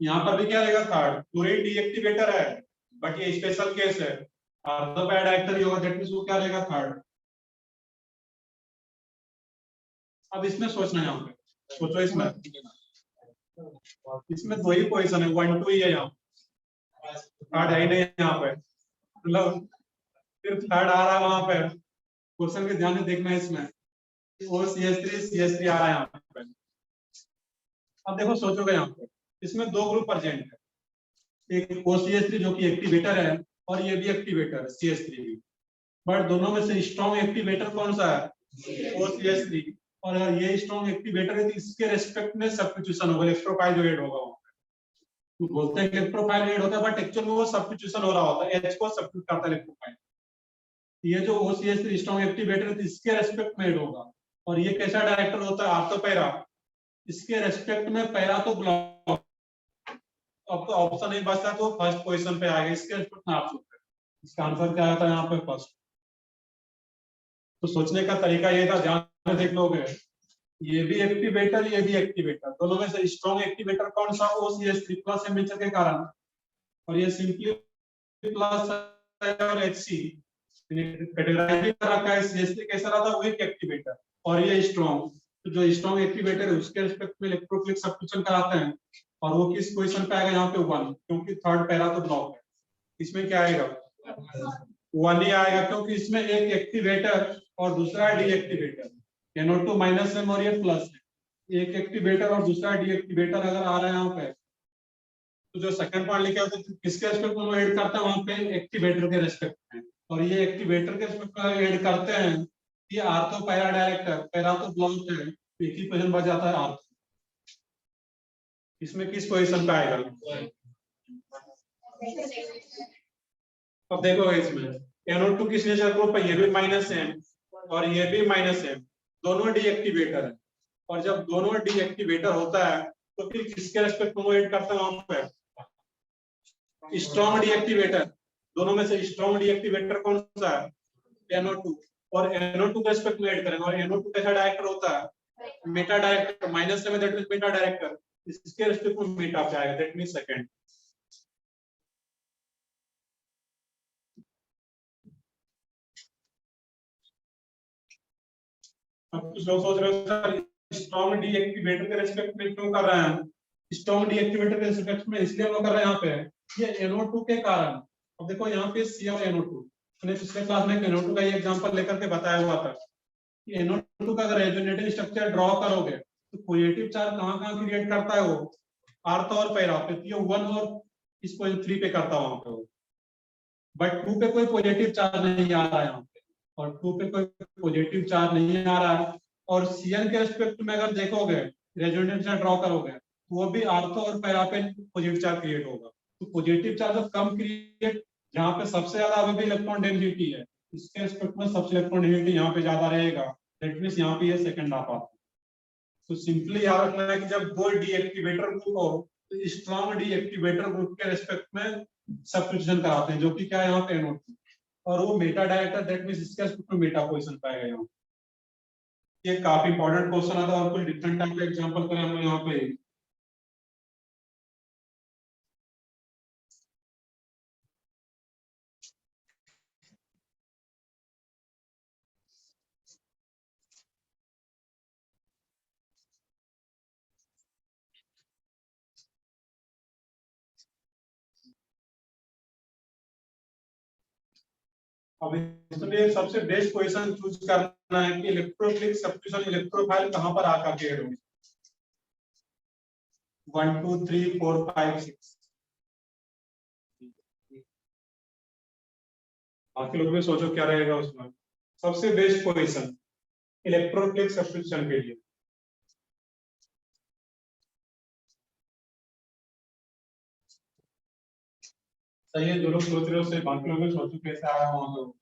यहाँ पर भी क्या रहेगा, थर्ड क्लोरीन डीएक्टिवेटर है, बट ये स्पेशल केस है, तो पैड एक्टर ही होगा, दैट मींस वो क्या रहेगा, थर्ड। अब इसमें सोचना है, यहाँ पे सोचो, इसमें दो ही पोजीशन है, 1 2 ही है, यहाँ थर्ड है ही नहीं यहाँ पे, मतलब फिर थर्ड आ रहा है वहां पे, क्वेश्चन के ध्यान से देखना है इसमें, ओ CH3 आ रहा है यहाँ पे। अब देखो सोचोगे यहाँ पे, इसमें दो ग्रुप प्रेजेंट है, एक OCH3 जो कि एक्टिवेटर है, और ये भी एक्टिवेटर है CH3 भी, बट दोनों में से स्ट्रॉन्ग एक्टिवेटर कौन सा है, OCH3, और अगर ये स्ट्रॉन्ग एक्टिवेटर है तो इसके रेस्पेक्ट में सब्स्टिट्यूशन होगा, इलेक्ट्रोफाइल एड होगा वहाँ पे। तो बोलते हैं इलेक्ट्रोफाइल एड होता है, बट एक्चुअल में वो सब्स्टिट्यूशन हो रहा होता है, H को सब्स्टिट्यूट करता है इलेक्ट्रोफाइल। ये जो OCH3 स्ट्रॉन्ग एक्टिवेटर है इसके रेस्पेक्ट में एड होगा, और ये कैसा डायरेक्टर होता है, ऑर्थो पैरा, इसके रेस्पेक्ट में पैरा तो ब्लॉक, अब तो ऑप्शन नहीं बचता तो फर्स्ट पोजीशन पे आएगा, इसके रेस्पेक्ट में आप सोचते हैं, इसका आंसर क्या आता है यहाँ पे, फर्स्ट। तो सोचने का तरीका ये था, ध्यान में देख लोगे, ये भी एक्टिवेटर, ये भी एक्टिवेटर, दोनों में से स्ट्रॉन्ग एक्टिवेटर कौन सा, OCH3 प्लस नेचर के कारण, और ये सिंपली प्लस और HC कैटेगराइज कर रखा है, CH3 कैसा रहा था, वो एक एक्टिवेटर, और ये स्ट्रॉन्ग, तो जो स्ट्रॉन्ग एक्टिवेटर है उसके रिस्पेक्ट में इलेक्ट्रोफिलिक सब्स्टिट्यूशन कराते हैं, और वो किस पोजीशन पे आएगा, यहाँ पे 1, क्योंकि थर्ड पैरा तो ब्लॉक है, इसमें क्या आएगा, 1 ही आएगा, क्योंकि इसमें एक एक्टिवेटर और दूसरा डीएक्टिवेटर, NO2 माइनस एम और ये प्लस है, एक एक्टिवेटर और दूसरा डीएक्टिवेटर अगर आ रहा है यहाँ पे, तो जो सेकंड पॉइंट लिखा है तो किसके रेस्पेक्ट में ऐड करता है, वहां पे एक्टिवेटर के रेस्पेक्ट में, और ये एक्टिवेटर के रेस्पेक्ट में ऐड करते हैं, ये आर्थो पैरा डायरेक्टर, पैरा तो ब्लॉक है, एक ही पोजीशन बच जाता है आर्थो, इसमें किस पोजीशन पे आएगा, अब देखो इसमें NO2 किस नेचर ग्रुप है, ये भी माइनस एम और ये भी माइनस एम, दोनों डीएक्टिवेटर है, और जब दोनों डीएक्टिवेटर होता है तो फिर किसके रेस्पेक्ट में वो ऐड करता है वहां पे, स्ट्रॉन्ग डीएक्टिवेटर, दोनों में से स्ट्रॉन्ग डीएक्टिवेटर कौन सा है, NO2, और NO2 के रेस्पेक्ट में ऐड करेंगे, और NO2 कैसा डायरेक्टर होता है, मेटा डायरेक्टर, माइनस में दैट मींस मेटा डायरेक्टर, इसके रेस्पेक्ट में मेटा पे आएगा, दैट मींस सेकंड। अब कुछ लोग सोच रहे हो सर स्ट्रॉन्ग डीएक्टिवेटर के रेस्पेक्ट में क्यों कर रहे हैं, स्ट्रॉन्ग डीएक्टिवेटर के रेस्पेक्ट में इसलिए हम लोग कर रहे हैं यहाँ पे, ये NO2 के कारण। अब देखो यहाँ पे C और NO2, मैंने पिछले क्लास में NO2 का ये एग्जांपल लेकर के बताया हुआ था कि NO2 का अगर रेजोनेटिव स्ट्रक्चर ड्रॉ करोगे तो पॉजिटिव चार्ज कहाँ कहाँ क्रिएट करता है, वो आर्थ और पैरा पे, तो ये 1 और इस पोजीशन 3 पे करता है वहां पे, बट 2 पे कोई पॉजिटिव चार्ज नहीं आ रहा है यहाँ पे, और 2 पे कोई पॉजिटिव चार्ज नहीं आ रहा है, और CN के रेस्पेक्ट में अगर देखोगे रेजोनेंस ड्रॉ करोगे तो वो भी आर्थो और पैरा पे पॉजिटिव चार्ज क्रिएट होगा, तो पॉजिटिव चार्ज कम क्रिएट, जहाँ पे सबसे ज्यादा अभी भी इलेक्ट्रॉन डेंसिटी है, इसके रेस्पेक्ट में सबसे इलेक्ट्रॉन डेंसिटी यहाँ पे ज्यादा रहेगा, दैट मींस यहाँ पे ये सेकंड आ पाता है। तो सिंपली याद रखना है कि जब दो डीएक्टिवेटर ग्रुप हो तो स्ट्रॉन्ग डीएक्टिवेटर ग्रुप के रेस्पेक्ट में सब्स्टिट्यूशन कराते हैं, जो कि क्या है यहाँ पे NO2, और वो मेटा डायरेक्टर, दैट मींस इसके रेस्पेक्ट में मेटा पोजीशन पाएगा यहाँ। ये काफी इंपॉर्टेंट क्वेश्चन आता है, और कोई डिफरेंट टाइप का एग्जांपल करें हम लोग यहाँ पे, अब इसमें सबसे बेस्ट पोजीशन चूज करना है कि इलेक्ट्रोफिलिक सब्स्टिट्यूशन इलेक्ट्रोफाइल कहाँ पर आकर के ऐड होगी, 1 2 3 4 5 6, बाकी लोग भी सोचो क्या रहेगा उसमें, सबसे बेस्ट पोजीशन इलेक्ट्रोफिलिक सब्स्टिट्यूशन के लिए। सही है, जो लोग सोच रहे हो उससे बाकी लोग भी सोचो कैसे आ रहा वहां पे।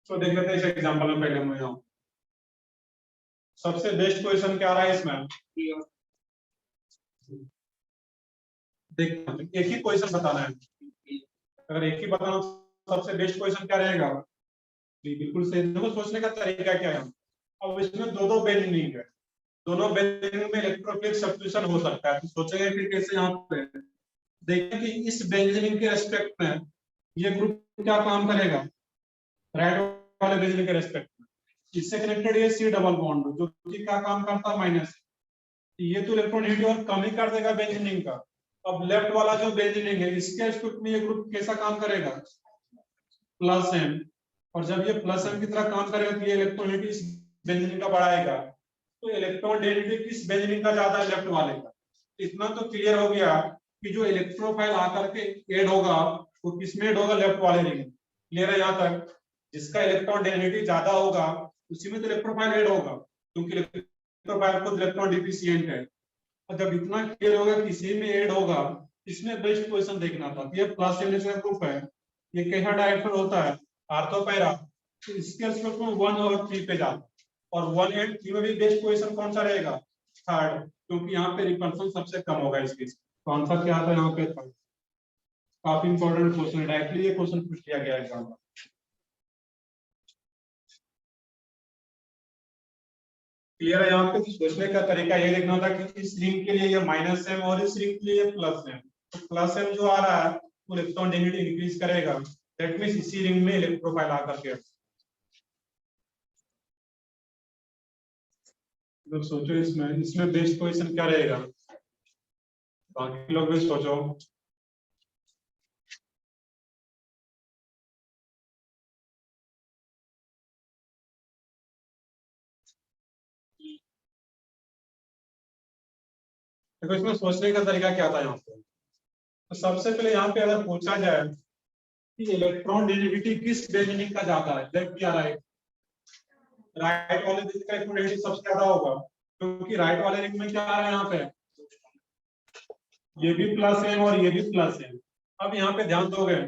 तो देख लेते हैं इस एग्जांपल में। पहले हम यहाँ सबसे बेस्ट क्वेश्चन क्या रहा है इसमें, देख एक ही क्वेश्चन बताना है। अगर एक ही बताना तो सबसे बेस्ट क्वेश्चन क्या रहेगा? जी बिल्कुल सही। देखो सोचने का तरीका क्या है, अब इसमें दो दो बेंजीनिंग है, दोनों बेंजीनिंग में इलेक्ट्रोफिलिक सब्स्टिट्यूशन हो सकता है। तो सोचेंगे फिर कैसे यहाँ पे देखें कि इस बेंजीनिंग के रेस्पेक्ट में ये ग्रुप क्या काम करेगा, राइट वाले बेंजीनिंग के रेस्पेक्ट में। इससे कनेक्टेड ये सी डबल बॉन्ड जो कि क्या काम करता है, माइनस। ये तो इलेक्ट्रॉनिटी और कम ही कर देगा बेंजीनिंग का। अब लेफ्ट वाला जो बेंजीनिंग है इसके रेस्पेक्ट में ये ग्रुप कैसा काम करेगा, प्लस एम। और जब ये प्लस एम की तरह काम करेगा तो ये इलेक्ट्रॉनिटी इस बेंजीनिंग का बढ़ाएगा। तो इलेक्ट्रॉन डेंसिटी किस बेंजीनिंग का ज्यादा है, लेफ्ट वाले का। इतना तो क्लियर हो गया कि जो इलेक्ट्रोफाइल आकर के ऐड होगा वो किसमें ऐड होगा, लेफ्ट वाले रिंग। क्लियर है यहाँ तक? जिसका इलेक्ट्रॉन डेंसिटी ज्यादा होगा उसी में तो इलेक्ट्रोफाइल ऐड होगा, क्योंकि इलेक्ट्रोफाइल खुद इलेक्ट्रॉन डिफिशिएंट है। और जब इतना क्लियर होगा किसी में ऐड होगा, इसमें बेस्ट पोजीशन देखना था। ये प्लस एन का ग्रुप है, ये कैसा डायरेक्शन होता है, आर्थो पैरा। तो इसके रेस्पेक्ट में 1 और 3 पे जाता, और 1 एंड 3 में भी बेस्ट पोजीशन कौन सा रहेगा, थर्ड, क्योंकि यहाँ पे रिपल्सन सबसे कम होगा इस केस। तो आंसर क्या आता है यहाँ पे, थर्ड। काफी इंपॉर्टेंट क्वेश्चन है, डायरेक्टली ये क्वेश्चन पूछ लिया गया एग्जाम में। क्लियर है यहाँ पे? सोचने का तरीका ये देखना था कि इस रिंग के लिए ये माइनस एम और इस रिंग के लिए प्लस एम। तो प्लस एम जो आ रहा है वो इलेक्ट्रॉन डेंसिटी इंक्रीज करेगा, दैट मींस इसी रिंग में इलेक्ट्रोफाइल आकर के। लोग सोचो इसमें इसमें बेस्ट पोजीशन क्या रहेगा, बाकी लोग भी सोचो। देखो इसमें सोचने का तरीका क्या था यहाँ पे। तो सबसे पहले यहाँ पे अगर पूछा जाए कि इलेक्ट्रॉन डेंसिटी किस बेंजीनिंग का ज्यादा है, लेफ्ट या राइट, राइट वाले बेंजीनिंग का इलेक्ट्रॉन डेंसिटी सबसे ज्यादा होगा, क्योंकि राइट वाले रिंग में क्या आ रहा है यहाँ पे, ये भी प्लस है और ये भी प्लस है। अब यहाँ पे ध्यान दोगे,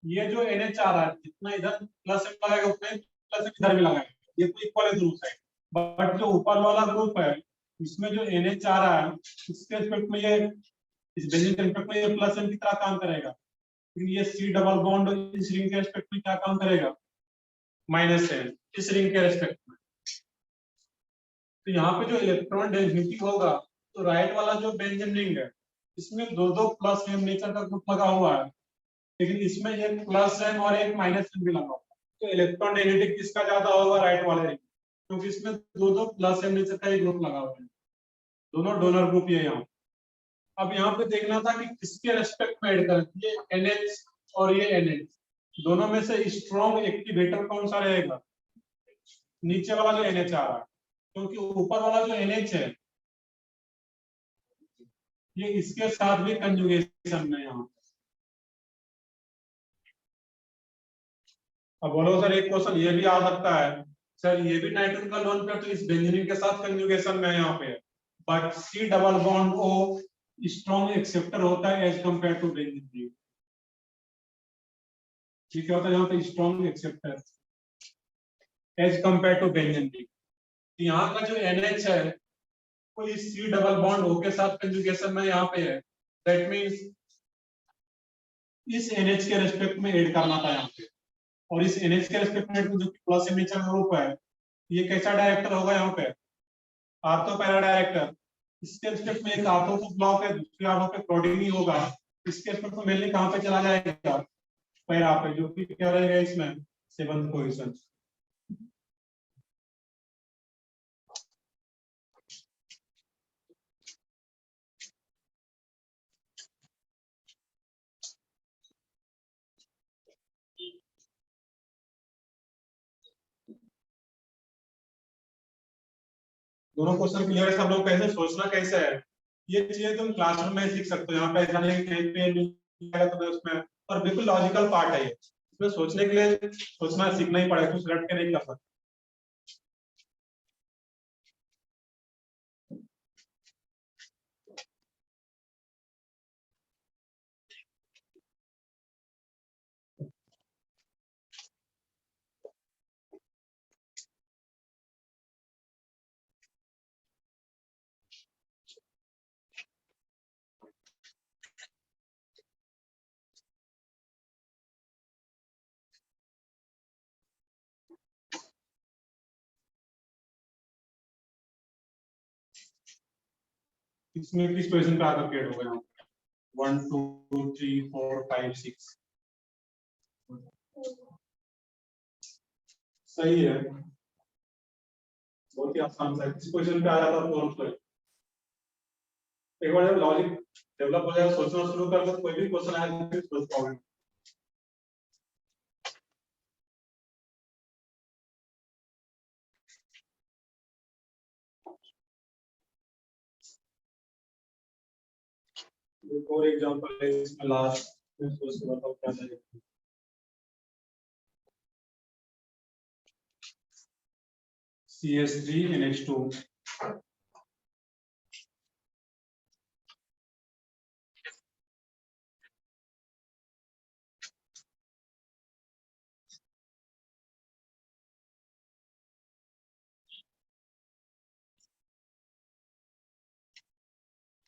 ये जो NH आ रहा है जितना इधर प्लस एम लगाएगा उतना ही प्लस एम इधर भी लगाएगा, ये तो इक्वल है दोनों साइड। बट जो ऊपर वाला ग्रुप है इसमें जो NH आ रहा है इसके रिस्पेक्ट में ये, इस बेंजीन के रिस्पेक्ट में ये प्लस एम की तरह काम करेगा, लेकिन ये सी डबल बॉन्ड इस रिंग के रिस्पेक्ट में क्या काम करेगा, माइनस एम इस रिंग के रिस्पेक्ट में। तो यहाँ पे जो इलेक्ट्रॉन डेंसिटी होगा, तो राइट वाला जो बेंजीन रिंग है इसमें दो दो प्लस एम नेचर का ग्रुप लगा हुआ है, लेकिन इसमें एक प्लस एम और एक माइनस एम भी लगा हुआ है। तो इलेक्ट्रॉन डेंसिटी किसका ज्यादा होगा, राइट वाले रिंग, क्योंकि इसमें दो दो प्लस एम नेचर का एक ग्रुप लगा हुआ है, दोनों डोनर ग्रुप ये यहाँ। अब यहाँ पे देखना था कि किसके रेस्पेक्ट में ऐड करें, ये NH और ये NH, दोनों में से स्ट्रॉन्ग एक्टिवेटर कौन सा रहेगा, नीचे वाला जो NH आ रहा है, क्योंकि ऊपर वाला जो NH है ये इसके साथ भी कंजुगेशन में यहाँ। अब बोलो सर एक क्वेश्चन ये भी आ सकता है, सर ये भी नाइट्रोजन का लोन पेयर तो इस बेंजीन के साथ कंजुगेशन में है यहाँ पे, but C double bond O strong acceptor होता है एज कंपेयर टू बेंजीन। ठीक है, होता है यहाँ पे strong acceptor as compare to benzene. यहाँ का जो NH है वो इस सी डबल बॉन्ड O के साथ कंजुगेशन में यहाँ पे है, दैट मींस इस NH के रेस्पेक्ट में ऐड करना था यहाँ पे। और इस NH के रेस्पेक्ट में जो कि प्लस एम नेचर ग्रुप है, ये कैसा डायरेक्टर होगा यहाँ पे, आर्थो पैरा डायरेक्टर। इसके रेस्पेक्ट में एक आर्थो तो ब्लॉक है, दूसरे आर्थो पे प्रोडीनी होगा, इसके रेस्पेक्ट में मेनली कहाँ पे चला जाएगा, पैरा पे, जो कि क्या रहेगा इसमें, 7th पोजीशन। दोनों क्वेश्चन क्लियर है सब लोग, कैसे सोचना कैसे है ये चीजें तुम क्लासरूम में सीख सकते हो, यहाँ पे ऐसा नहीं कि कहीं पे मिलेगा तुम्हें उसमें। और बिल्कुल लॉजिकल पार्ट है ये, इसमें सोचने के लिए सोचना सीखना ही पड़ेगा, कुछ रट के नहीं कर सकते। इसमें किस पोजीशन पे आकर क्रिएट होगा यहाँ 1 2 3 4 5 6 सही है, बहुत ही आसान है। किस पोजीशन पे आ जाता है फोर्थ पे। एक बार जब लॉजिक डेवलप हो जाए, सोचना शुरू कर दो, कोई भी क्वेश्चन आए तो सोच पाओगे। एक और एग्जांपल है इसमें लास्ट, सोच के बताओ क्या चाहिए। CH3NH2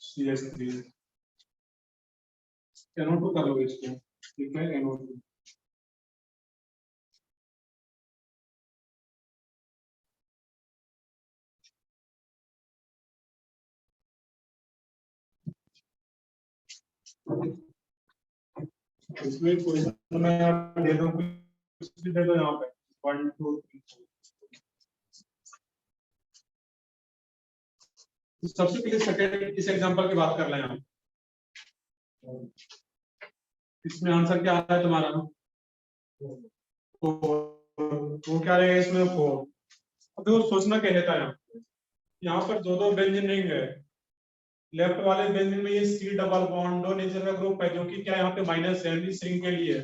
CH3 NO2 कर लो इसको, ठीक है NO2। इसमें पोजीशन में आप दे दो, कुछ भी दे दो यहाँ पे 1 2 3 4। सबसे पहले सेकंड इस एग्जांपल की बात कर लें हम। इसमें आंसर क्या आता है तुम्हारा? वो क्या रहेगा इसमें 4। अब देखो सोचना क्या रहता है, यहाँ पर दो बेंजीन रिंग है। लेफ्ट वाले बेंजीन में ये C डबल बॉन्ड दो नेचर का ग्रुप है, जो कि क्या यहाँ पे माइनस है इस रिंग के लिए,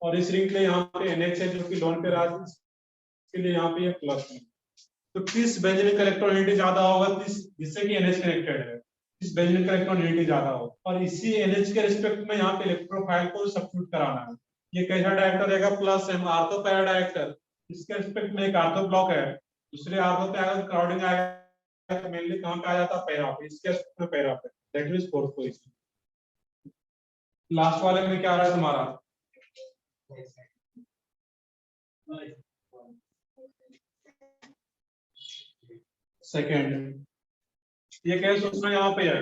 और इस रिंग के लिए यहाँ पे NH है जो कि लोन पे राज के लिए यहाँ पे ये प्लस है। तो किस बेंजीन का इलेक्ट्रॉनिटी ज्यादा होगा जिससे कि NH कनेक्टेड है, इस बेंजीन का इलेक्ट्रॉनिटी ज्यादा होगा, और इसी NH के रिस्पेक्ट में यहाँ पे इलेक्ट्रोफाइल को सब्स्टिट्यूट कराना है। ये कैसा डायरेक्टर रहेगा? Plus M ortho para director. इसके रिस्पेक्ट में एक आर्थो ब्लॉक है, दूसरे आर्थो पे अगर क्राउडिंग आएगा तो मेनली कहां पे आ जाता है? पैरा पे। इसके रिस्पेक्ट में पैरा पे, that is fourth position. Last वाले में क्या आ रहा है तुम्हारा? सेकंड। ये क्या सोचना यहाँ पे है।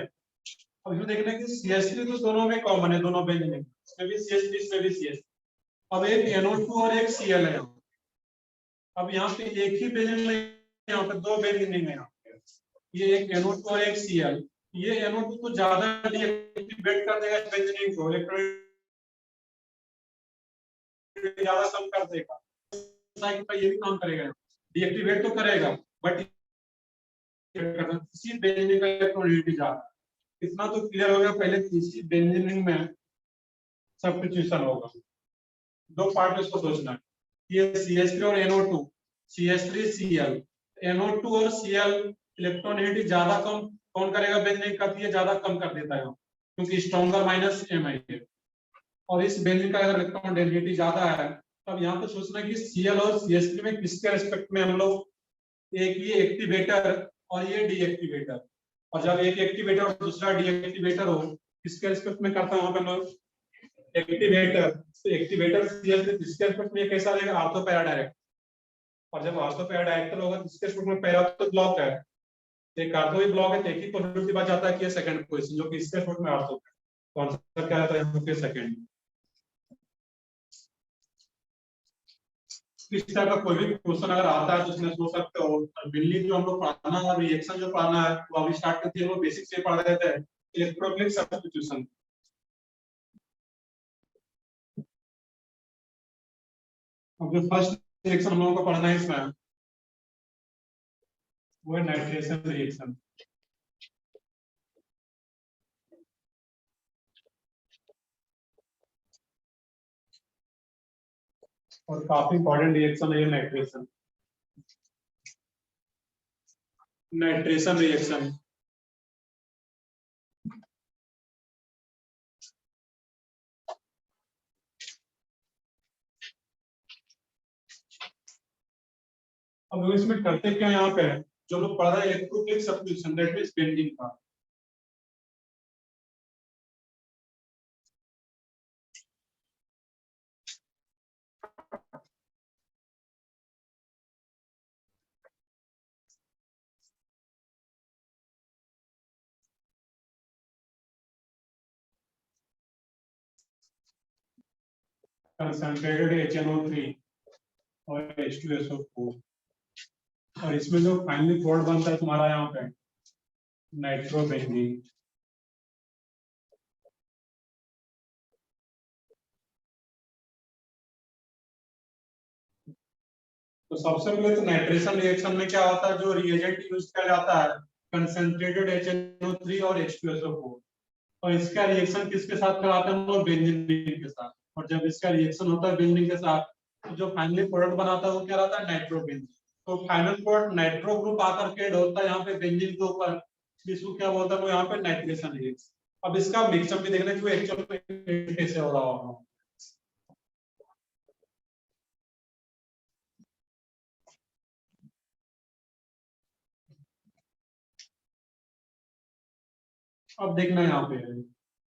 अब इसमें देखना कि CH3 तो दोनों में कॉमन है, दोनों बेंजीन में, इसमें भी CH3 इसमें भी CH3। अब एक NO2 और एक Cl है यहाँ। अब यहाँ पे एक ही बेंजीन में, यहाँ पे दो बेंजीन है यहाँ पे। ये एक NO2 और एक Cl। ये NO2 को ज्यादा डीएक्टिवेट कर देगा इस बेंजीन को, इलेक्ट्रॉनिक ज्यादा कम कर देगा। साइकिल पर ये भी काम करेगा, डीएक्टिवेट तो करेगा बट इसी बेंजीन का इलेक्ट्रॉनिक ज्यादा। इतना तो क्लियर हो गया। पहले इसी बेंजीन में सब्स्टिट्यूशन होगा। दो पार्ट में इसको सोचना है। ये CH3 और NO2, CH3 Cl, NO2 और Cl इलेक्ट्रॉनिटी ज्यादा कम कौन करेगा? बेंजीन का ये ज्यादा कम कर देता है क्योंकि स्ट्रॉन्गर माइनस M है। और इस बेंजीन का अगर इलेक्ट्रॉन डेंसिटी ज्यादा है, तब यहाँ पे सोचना कि Cl और CH3 में किसके रिस्पेक्ट में हम लोग, एक ये एक्टिवेटर और ये डीएक्टिवेटर, और जब एक एक्टिवेटर और दूसरा डीएक्टिवेटर हो, किसके रिस्पेक्ट में करता है वहां पे लोग? एक्टिवेटर। तो एक्टिवेटर Cl इसके रिस्पेक्ट में कैसा रहेगा? Ortho para direct. और जब आर्थो पैरा डायरेक्टर होगा तो इसके रिस्पेक्ट में पैरा तो ब्लॉक है, एक आर्थो भी ब्लॉक है, तो एक ही प्रोबेबिलिटी बच जाता है कि ये सेकंड पोजीशन जो कि इसके रिस्पेक्ट में आर्थो है। तो आंसर क्या आता है? सेकंड। इस तरह का कोई भी क्वेश्चन अगर आता है तो उसमें सोच सकते हो। बिल्ली जो हम लोग पढ़ाना है, रिएक्शन जो पढ़ाना है वो अभी स्टार्ट करते हैं, वो बेसिक से पढ़ा देते हैं, इलेक्ट्रोफिलिक सब्स्टिट्यूशन। अब जो फर्स्ट रिएक्शन हम लोगों को पढ़ना है इसमें, वो है नाइट्रेशन रिएक्शन। और काफी इंपॉर्टेंट रिएक्शन है ये नाइट्रेशन, नाइट्रेशन रिएक्शन। अब इसमें करते क्या यहाँ पे, जो लोग पढ़ रहे हैं electrophilic substitution, that means benzene का। कंसंट्रेटेड HNO3 और H2SO4, और इसमें जो फाइनली प्रोडक्ट बनता है तुम्हारा यहाँ पे नाइट्रोबेंजीन। तो सबसे पहले तो नाइट्रेशन रिएक्शन में क्या होता है, जो रिएजेंट यूज किया जाता है कंसंट्रेटेड HNO3 और H2SO4, और इसका रिएक्शन किसके साथ कराते हैं हम लोग, बेंजीन के साथ। और जब इसका रिएक्शन होता है बेंजीन के साथ तो जो फाइनली प्रोडक्ट बनाता है वो क्या रहता है, नाइट्रोबेंजीन। तो फाइनल प्रोडक्ट नाइट्रो ग्रुप आकर के ऐड होता है यहाँ पे बेंजीन के ऊपर, जिसको क्या बोलता है वो यहाँ पे नाइट्रेशन रिएक्शन। अब इसका मिक्सअप भी देखना कि वो एक्चुअल में कैसे हो रहा होगा। अब देखना यहाँ पे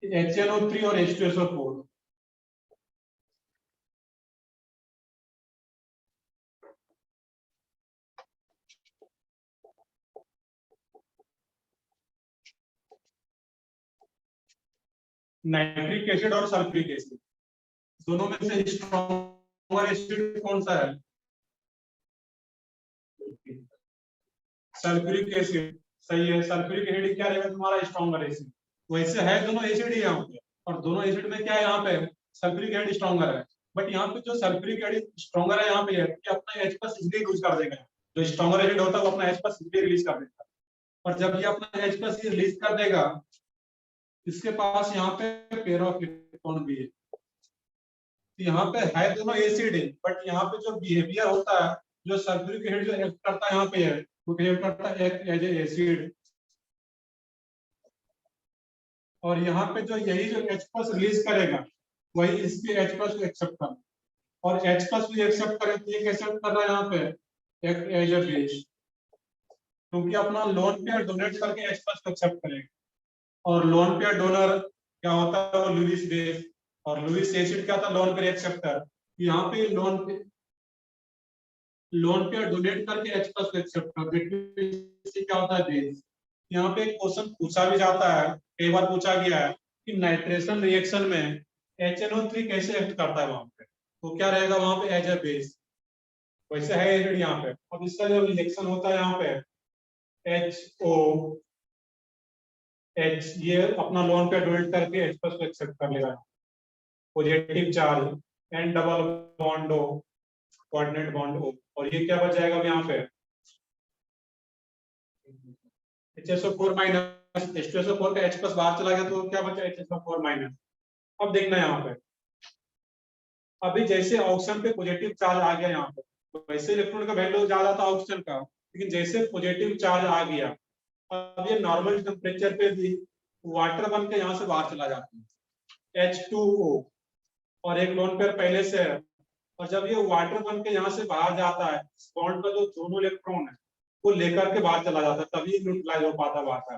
HNO3 और H2SO4, नाइट्रिक एसिड और सल्फ्यूरिक एसिड, दोनों में से स्ट्रॉन्गर एसिड कौन सा है, सल्फ्यूरिक एसिड। सही है, सल्फ्यूरिक एसिड क्या रहेगा तुम्हारा, स्ट्रॉन्गर एसिड। वैसे है दोनों एसिड ही यहाँ पे, और दोनों एसिड में क्या है यहाँ पे, सल्फ्यूरिक एसिड स्ट्रॉन्गर है। बट यहाँ पे जो सल्फ्यूरिक एसिड स्ट्रॉन्गर है यहाँ पे है कि अपना H प्लस इजीली यूज कर देगा। जो स्ट्रॉन्गर एसिड होता है वो अपना H प्लस इजीली रिलीज कर देगा, और जब ये अपना H प्लस रिलीज कर देगा, इसके पास यहाँ पे पेयर ऑफ इलेक्ट्रॉन भी है। यहाँ पे है दोनों एसिड है, बट यहाँ पे जो बिहेवियर होता है, जो सल्फ्यूरिक एसिड जो एक्ट करता है यहाँ पे है, वो बिहेव करता है एज ए एसिड। और यहाँ पे जो यही जो H प्लस रिलीज करेगा वही इसके H प्लस को एक्सेप्ट कर, और H प्लस भी एक्सेप्ट करे तो ये कैसे कर रहा है यहाँ पे एक एज ए बेस, क्योंकि अपना लोन पेयर डोनेट करके H प्लस को एक्सेप्ट करेगा। और लोन पेयर डोनर क्या होता है, वो लुईस बेस, और लुईस एसिड क्या था, लोन पेयर एक्सेप्टर। यहाँ पे लोन पेयर डोनेट करके H प्लस को एक्सेप्ट कर देते, क्या होता है बेस। यहाँ पे एक क्वेश्चन पूछा भी जाता है, कई बार पूछा गया है कि नाइट्रेशन रिएक्शन में HNO3 कैसे एक्ट करता है वहां पे, तो क्या रहेगा वहां पे एज ए बेस। वैसे है एसिड यहाँ पे। अब इसका जो रिएक्शन होता है यहाँ पे HO H, ये अपना लोन पेयर डोनेट करके H प्लस को एक्सेप्ट कर लेगा, positive charge and double bond O, coordinate bond O, और ये क्या बच जाएगा अब यहाँ पे HSO4 माइनस, H2SO4 का H प्लस बाहर चला गया तो क्या बचा, HSO4 माइनस। अब देखना यहाँ पे, अभी जैसे ऑक्सीजन पे पॉजिटिव चार्ज आ गया यहाँ पे, तो वैसे इलेक्ट्रॉन का वैल्यू ज्यादा था ऑक्सीजन का, लेकिन जैसे पॉजिटिव चार्ज आ गया, अब ये नॉर्मल टेम्परेचर पे भी वाटर बन के यहाँ से बाहर चला जाता है H2O, और एक लोन पेयर पहले से है, और जब ये वाटर बन के यहाँ से बाहर जाता है, बॉन्ड का जो दोनों इलेक्ट्रॉन है वो लेकर के बाहर चला जाता है, तभी न्यूट्रलाइज हो पाता बाहर,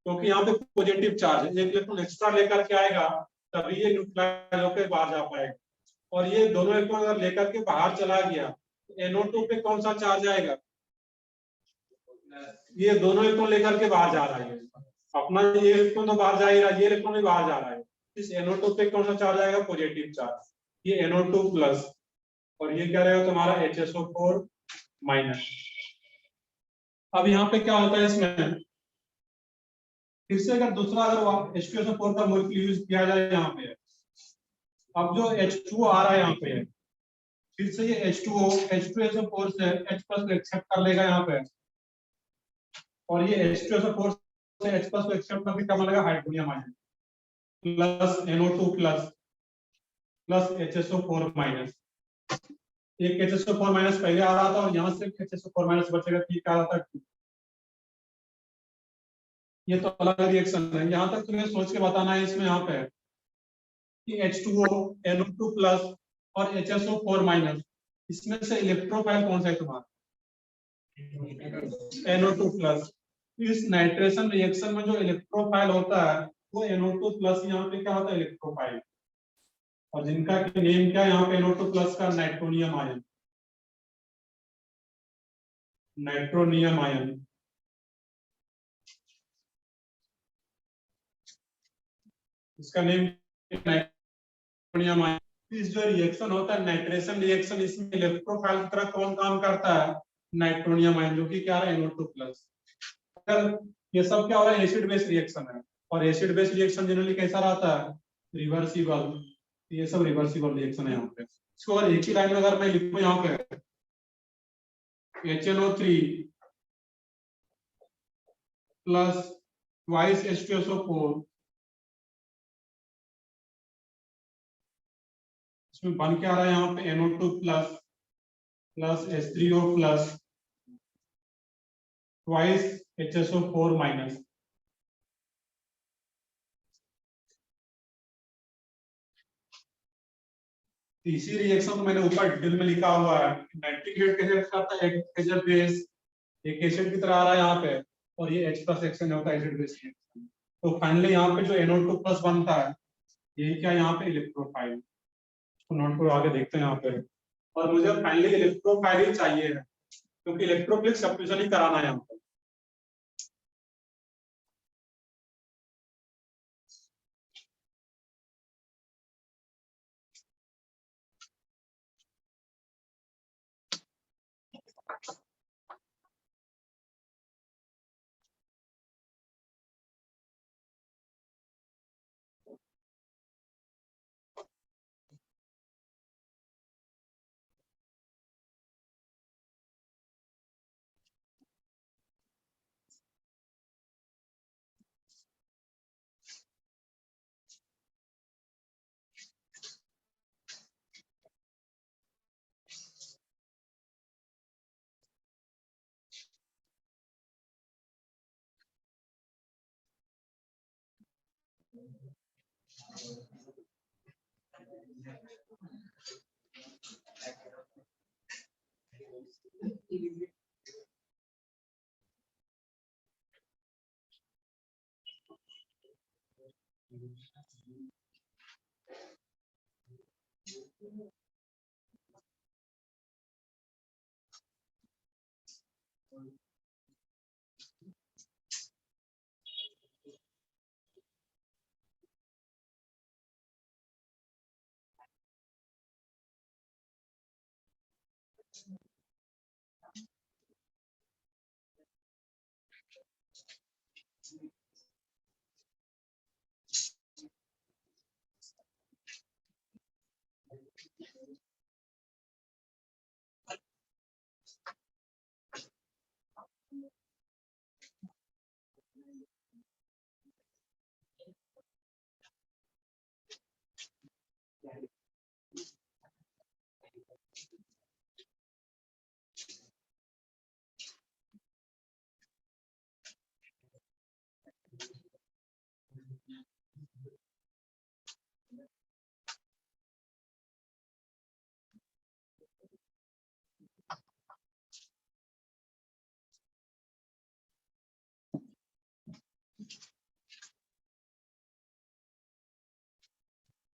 क्योंकि यहाँ पे पॉजिटिव चार्ज है, एक इलेक्ट्रॉन एक्स्ट्रा लेकर के आएगा तभी ये न्यूट्रलाइज होकर बाहर जा पाएगा। और ये दोनों इलेक्ट्रॉन अगर लेकर के बाहर चला गया तो NO2 पे कौन सा चार्ज आएगा, ये दोनों इलेक्ट्रॉन लेकर के बाहर जा रहा है, अपना ये इलेक्ट्रॉन तो बाहर जा ही रहा है, ये इलेक्ट्रॉन भी बाहर जा रहा है, इस NO2 पे कौन सा चार्ज आएगा, पॉजिटिव चार्ज, ये NO2 प्लस, और ये क्या रहेगा तुम्हारा HSO4 माइनस। अब यहाँ पे क्या होता है इसमें, फिर से अगर दूसरा अगर H2SO4 का मॉलिक्यूल यूज किया जाए यहाँ पे, अब जो H2O आ रहा है यहाँ पे, फिर से ये H2O H2SO4 से H प्लस को एक्सेप्ट कर लेगा यहाँ पे, और ये H2SO4 से H प्लस को एक्सेप्ट करके क्या बनेगा, hydronium ion plus NO2 plus plus HSO4 minus. एक HSO4 माइनस पहले आ रहा था और यहाँ से HSO4 माइनस बचेगा, ठीक आ रहा था। ये तो अलग रिएक्शन है, यहाँ तक तुम्हें सोच के बताना है इसमें यहाँ पे कि H2O NO2 प्लस और HSO4 माइनस, इसमें से इलेक्ट्रोफाइल कौन सा है तुम्हारा, NO2 प्लस। इस नाइट्रेशन रिएक्शन में जो इलेक्ट्रोफाइल होता है वो NO2 प्लस, यहाँ पे क्या होता है इलेक्ट्रोफाइल, और जिनका नेम क्या है यहाँ पे NO2 प्लस का, नाइट्रोनियम आयन, नाइट्रोनियम आयन। इसका नेम इस जो रिएक्शन होता है नाइट्रेशन रिएक्शन, इसमें इलेक्ट्रोफाइल की तरह कौन काम करता है? नाइट्रोनियम आयन, जो कि क्या है NO2+। अगर ये सब क्या हो रहा है, एसिड बेस रिएक्शन है, और एसिड बेस रिएक्शन जनरली कैसा रहता है? रिवर्सिबल। ये सब रिवर्सिबल रिएक्शन है यहाँ पे। इसको अगर एक ही लाइन में अगर मैं लिखूं यहाँ पे HNO3 प्लस ट्वाइस H2SO4, इसमें बन के आ रहा है यहाँ पे NO2 plus plus H3O plus twice HSO4 minus. इसी रिएक्शन को मैंने ऊपर डिटेल में लिखा हुआ है। नाइट्रिक एसिड कैसे करता है? एज बेस, एक एसिड की तरह आ रहा है यहाँ पे, और ये H प्लस एक्शन होता है एसिड बेस रिएक्शन। तो फाइनली यहाँ पे जो NO2 प्लस बनता है, ये क्या यहाँ पे इलेक्ट्रोफाइल। तो नोट को आगे देखते हैं यहाँ पे। और मुझे फाइनली इलेक्ट्रोफाइल ही चाहिए है, क्योंकि इलेक्ट्रोफिलिक सब्स्टिट्यूशन ही कराना है यहाँ पे।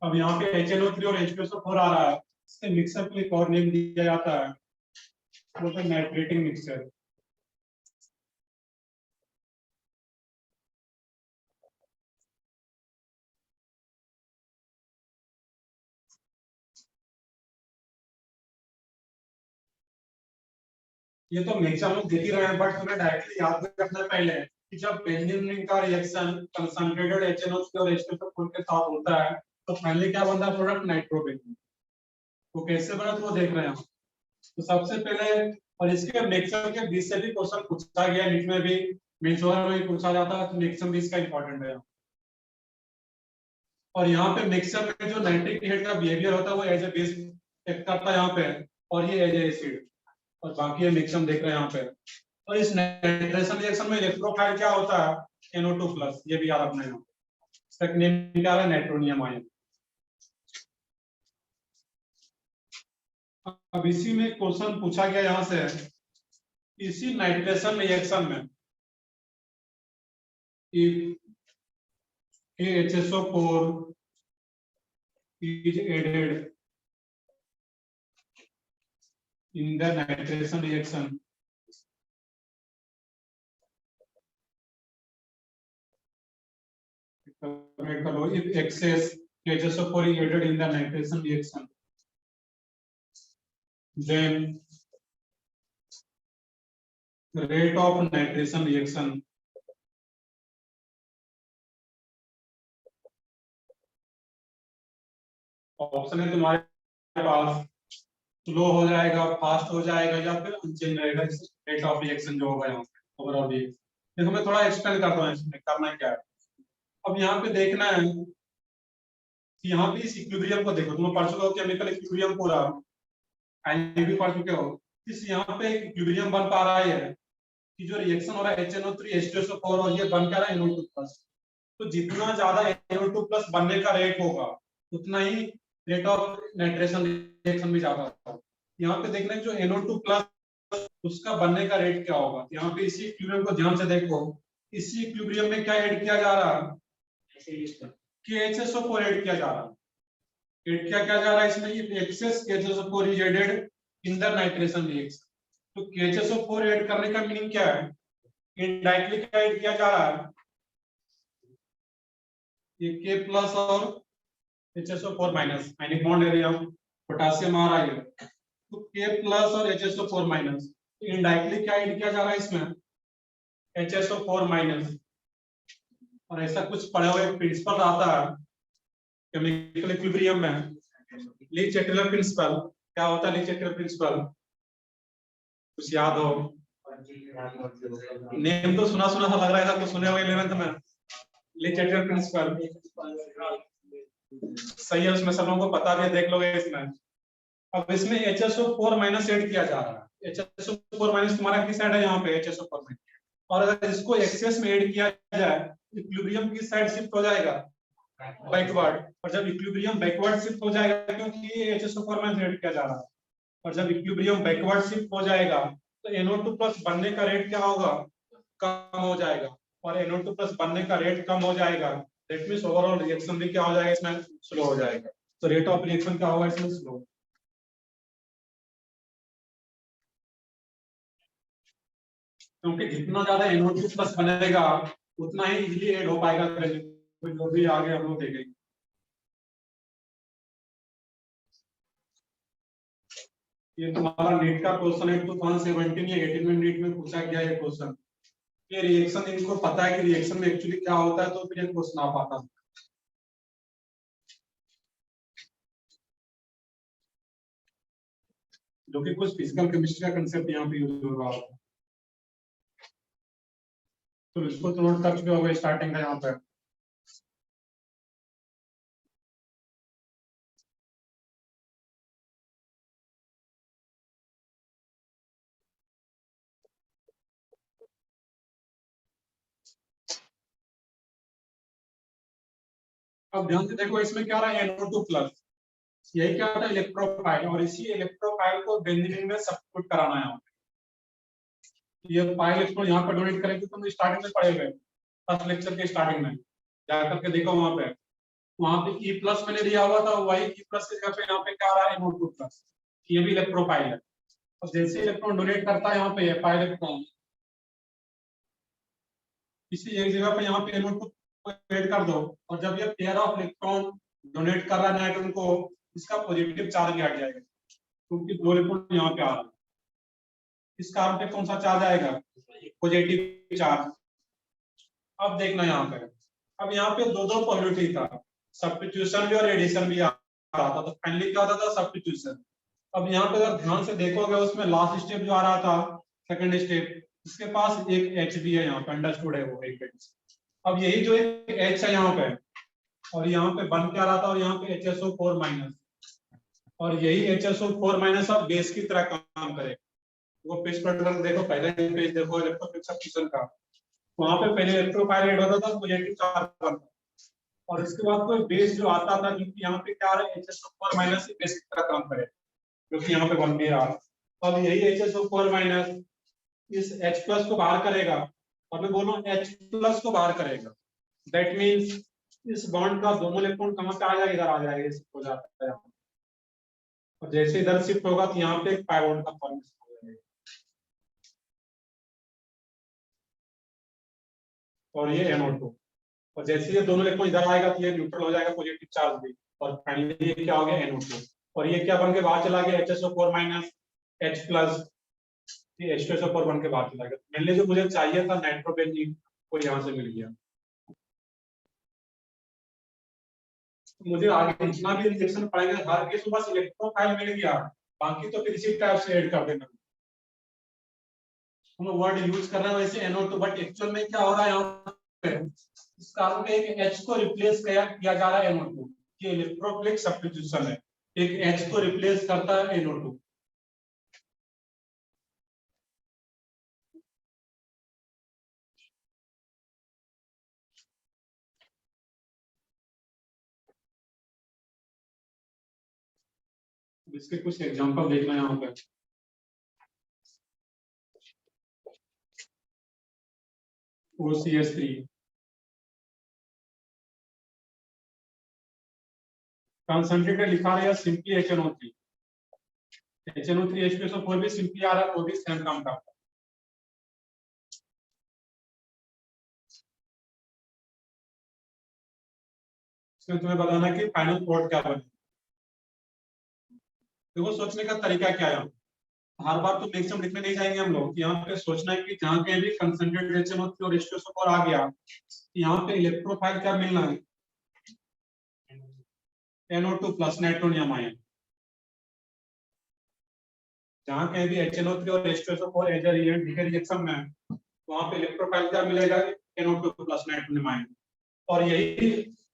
अब यहाँ पे HNO3 और H2SO4 आ रहा है, इसके मिक्सर को एक और नेम दिया जाता है, वो है नाइट्रेटिंग मिक्सचर। ये तो मिक्सचर हम लोग देख ही रहे हैं, बट हमें डायरेक्टली याद रखना है पहले कि जब बेंजीन का रिएक्शन कंसंट्रेटेड HNO3 और H2SO4 के साथ होता है, तो फाइनली क्या बनता है प्रोडक्ट? नाइट्रोबेंजीन। वो कैसे बना तो वो देख रहे हैं हम। तो सबसे पहले, और इसके मिक्सचर के बीच से भी क्वेश्चन पूछा गया, नीट में भी, मेंस में भी पूछा जाता है, तो मिक्सचर भी इसका इंपॉर्टेंट है। और यहाँ पे मिक्सचर में जो नाइट्रिक एसिड का बिहेवियर होता है वो एज ए बेस एक्ट करता है यहाँ पे, और ये एज ए एसिड, और बाकी ये मिक्सचर देख रहे हैं यहाँ पे। और इस नाइट्रेशन रिएक्शन में इलेक्ट्रोफाइल क्या होता है? NO2+, ये भी याद रखना है। इसका नेम क्या है? Nitronium ion. अब इसी में क्वेश्चन पूछा गया यहाँ से, इसी नाइट्रेशन रिएक्शन में HSO4 is added in the nitration reaction, if excess HSO4 is added in the nitration reaction, then rate of nitration reaction option है तुम्हारे पास, स्लो हो जाएगा, फास्ट हो जाएगा, या फिर अनचेंज रहेगा रेट ऑफ रिएक्शन जो होगा यहाँ पे ओवरऑल रिएक्शन। देखो मैं थोड़ा एक्सप्लेन करता हूँ इसमें करना क्या है। अब यहाँ पे देखना है कि यहाँ पे इस इक्विलिब्रियम को देखो, तुम पढ़ चुके हो केमिकल इक्विलिब्रियम पूरा, आईएनबी भी पढ़ चुके हो। इस यहाँ पे इक्विलिब्रियम बन पा रहा है कि जो रिएक्शन हो रहा है HNO3 H2SO4 और ये बन क्या रहा है NO2+। तो जितना ज्यादा NO2+ बनने का रेट होगा उतना ही रेट ऑफ नाइट्रेशन रिएक्शन भी ज्यादा होगा। यहाँ पे देखना है जो NO2+ उसका बनने का रेट क्या होगा। यहाँ पे इसी इक्विलिब्रियम को ध्यान से देखो, इसी इक्विलिब्रियम में क्या ऐड किया जा रहा है कि HSO4 ऐड किया जा रहा है। ऐड क्या जा रहा है इसमें, ये excess HSO4 is added in the nitration reaction. तो HSO4 ऐड करने का मीनिंग क्या है, इनडायरेक्टली क्या ऐड किया जा रहा है, ये K+ और HSO4- ionic bond area potassium आ रहा है, तो K+ और HSO4- इनडायरेक्टली क्या ऐड किया जा रहा है इसमें, HSO4-। और ऐसा कुछ पढ़े हुए प्रिंसिपल आता है केमिकल इक्विलिब्रियम में, ली चैटलर प्रिंसिपल। क्या होता है ली चैटलर प्रिंसिपल, कुछ याद हो? नेम तो सुना सुना सा लग रहा है, तो सुने हुए 11th में ली चैटलर प्रिंसिपल। सही है, उसमें सब लोगों को पता भी है, देख लोगे इसमें। अब इसमें HSO4- ऐड किया जा रहा है। HSO4- तुम्हारा किस साइड है यहाँ पे HSO4-। और अगर इसको एक्सेस में ऐड किया जाए इक्विलिब्रियम की साइड शिफ्ट हो जाएगा बैकवर्ड, और जब इक्विलिब्रियम बैकवर्ड शिफ्ट हो जाएगा क्योंकि ये HSO4- ऐड किया जा रहा है, और जब इक्विलिब्रियम बैकवर्ड शिफ्ट हो जाएगा तो NO2+ बनने का रेट क्या होगा, कम हो जाएगा। और NO2+ बनने का रेट कम हो जाएगा, दैट मींस ओवरऑल रिएक्शन भी क्या हो जाएगा इसमें, स्लो हो जाएगा। तो रेट ऑफ रिएक्शन क्या होगा इसमें, स्लो। क्योंकि जितना ज्यादा NO2+ बनेगा उतना ही इजीली ऐड हो पाएगा जो भी आगे हम लोग देखेंगे। ये तुम्हारा नीट का क्वेश्चन है 2017 या 18 में नीट में पूछा गया ये क्वेश्चन। ये रिएक्शन इनको पता है कि रिएक्शन में एक्चुअली क्या होता है, तो फिर ये क्वेश्चन आ पाता है। जो कि कुछ फिजिकल केमिस्ट्री का कंसेप्ट यहाँ पे यूज हो रहा है, तो इसको तो नोट कर चुके होंगे स्टार्टिंग का यहाँ पे। अब ध्यान से देखो इसमें क्या रहा है NO2+, यही क्या होता है इलेक्ट्रोफाइल, और इसी इलेक्ट्रोफाइल को बेंजीन में सब्स्टिट्यूट कराना है। ये पाई इलेक्ट्रॉन यहाँ पर डोनेट करेंगे, तो हम स्टार्टिंग में पढ़े हुए फर्स्ट लेक्चर के स्टार्टिंग में जाकर के देखो, वहां पे E+ मैंने दिया हुआ था, वही E+ की जगह पे यहाँ पे क्या आ रहा है NO2+। ये भी इलेक्ट्रोफाइल है, और जैसे इलेक्ट्रॉन डोनेट करता है यहाँ पे पाई इलेक्ट्रॉन, इसी एक जगह पे यहाँ पे NO2 को ऐड कर दो, और जब ये पेयर ऑफ इलेक्ट्रॉन डोनेट कर रहा है नाइट्रोजन को, इसका पॉजिटिव चार्ज भी हट जाएगा, क्योंकि दो इलेक्ट्रॉन यहाँ पे आ रहा है। इस कारण पे कौन सा चार्ज आएगा, पॉजिटिव चार्ज। अब देखना यहाँ पे, अब यहाँ पे दो दो पॉजिटिव था, सब्स्टिट्यूशन भी और एडिशन भी आ रहा था, तो फाइनली क्या होता था सब्स्टिट्यूशन। अब यहाँ पे अगर ध्यान से देखोगे उसमें लास्ट स्टेप जो आ रहा था सेकंड स्टेप, इसके पास एक H भी है, यहाँ पे अंडरस्टूड है वो एक H। अब यही जो एक H है यहाँ पे, और यहाँ पे बन क्या रहा था, और यहाँ पे HSO4-, और यही HSO4- अब बेस की तरह काम करे। वो पेज पैटर्न देखो, पहले पेज देखो इलेक्ट्रोफिलिक सब्स्टिट्यूशन का, वहां पे पहले इलेक्ट्रोफाइल ऐड होता था, पॉजिटिव चार्ज बनता, और इसके बाद कोई बेस जो आता था, क्योंकि यहाँ पे क्या है HSO4- बेस की तरह काम करे, क्योंकि यहाँ पे बन भी रहा। अब यही HSO4- इस H+ को बाहर करेगा, और मैं बोलूं H+ को बाहर करेगा, दैट मींस इस बॉन्ड का दोनों इलेक्ट्रॉन कहां पे आ जाएगा, इधर आ जाएगा, ये शिफ्ट हो जाता है। और जैसे इधर शिफ्ट होगा तो यहाँ पे एक पाई बॉन्ड का फॉर्मेशन हो जाएगा, और ये NO2। और जैसे ये दोनों इलेक्ट्रॉन इधर आएगा तो ये न्यूट्रल हो जाएगा, पॉजिटिव चार्ज भी, और फाइनली ये क्या हो गया NO2, और ये क्या बन के बाहर चला गया HSO4 माइनस H प्लस, ये H2SO4 बन के बाहर चला गया। मेनली जो मुझे चाहिए था नाइट्रोबेंजीन वो यहाँ से मिल गया। मुझे आगे जितना भी रिएक्शन पड़ेगा हर केस में बस इलेक्ट्रोफाइल मिल गया, बाकी तो फिर इसी टाइप से ऐड कर देना। हम लोग वर्ड यूज कर रहे हैं वैसे NO2, बट एक्चुअल में क्या हो रहा है यहाँ पे, इस कार्बन के एक H को रिप्लेस किया जा रहा है NO2, ये इलेक्ट्रोफिलिक सब्स्टिट्यूशन है, एक H को रिप्लेस करता है NO2। इसके कुछ एग्जांपल देखना है यहाँ पे। OCH3 कंसंट्रेटेड लिखा रहा है सिंपली HNO3, HNO3 H2SO4 भी सिंपली आ रहा है, वो भी सेम काम करता है। इसमें तुम्हें बताना कि फाइनल प्रोडक्ट क्या बने। देखो सोचने का तरीका क्या है, हर बार तो मैक्सिमम लिखने नहीं जाएंगे हम लोग, यहाँ पे सोचना है कि जहाँ पे भी कंसंट्रेटेड HNO3 और H2SO4 आ गया, यहाँ पे इलेक्ट्रोफाइल क्या मिलना है, NO2 प्लस नाइट्रोनियम आयन। जहाँ कहीं भी HNO3 और H2SO4 एज अ रिएक्टेंट दिखे रिएक्शन में, वहाँ पे इलेक्ट्रोफाइल क्या मिलेगा, NO2 प्लस नाइट्रोनियम आयन। और यही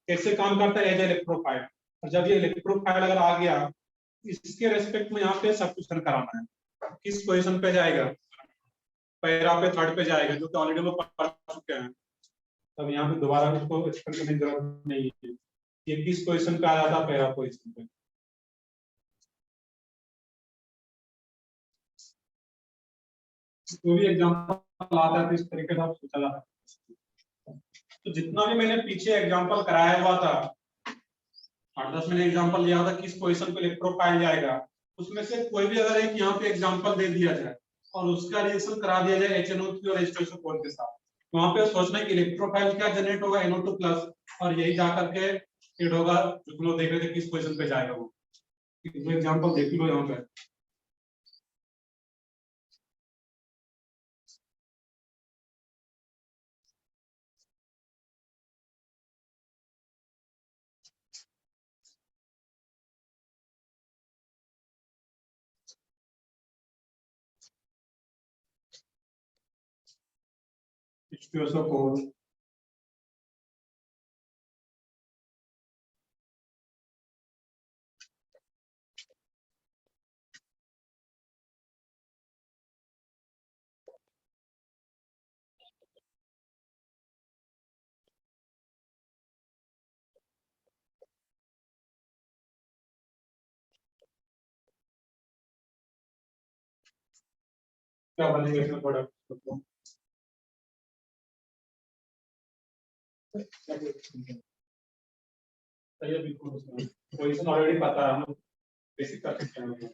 कैसे काम करता है एज इलेक्ट्रोफाइल, और जब ये इलेक्ट्रोफाइल अगर आ गया, इसके रेस्पेक्ट में यहाँ पे सब्स्टिट्यूशन कराना है, किस पोजीशन पे जाएगा, पैरा पे थर्ड पे जाएगा, जो कि ऑलरेडी लोग पढ़ चुके हैं, तब यहाँ पे दोबारा उसको एक्सप्लेन करने की जरूरत नहीं है, ये किस पोजीशन पे आ जाता है, पैरा पोजीशन पे। जो भी एग्जांपल आता है तो इस तरीके से आप सोचा जाता है। तो जितना भी मैंने पीछे एग्जांपल कराया हुआ था, 8-10 मैंने एग्जांपल लिया था किस पोजीशन पे इलेक्ट्रोफाइल जाएगा, उसमें से कोई भी अगर एक यहाँ पे एग्जांपल दे दिया जाए और उसका रिएक्शन करा दिया जाए HNO3 और H2SO4 के साथ, वहां पे सोचना है कि इलेक्ट्रोफाइल क्या जनरेट होगा, NO2 प्लस, और यही जाकर के एड होगा, जो तुम लोग देख रहे थे किस पोजीशन पे जाएगा वो। एग्जांपल देख लो यहाँ पे। H2SO4 क्या बनेगा इसमें प्रोडक्ट, चलिए बिल्कुल उसमें पोजीशन ऑलरेडी पता है, हम बेसिक कर सकते हैं।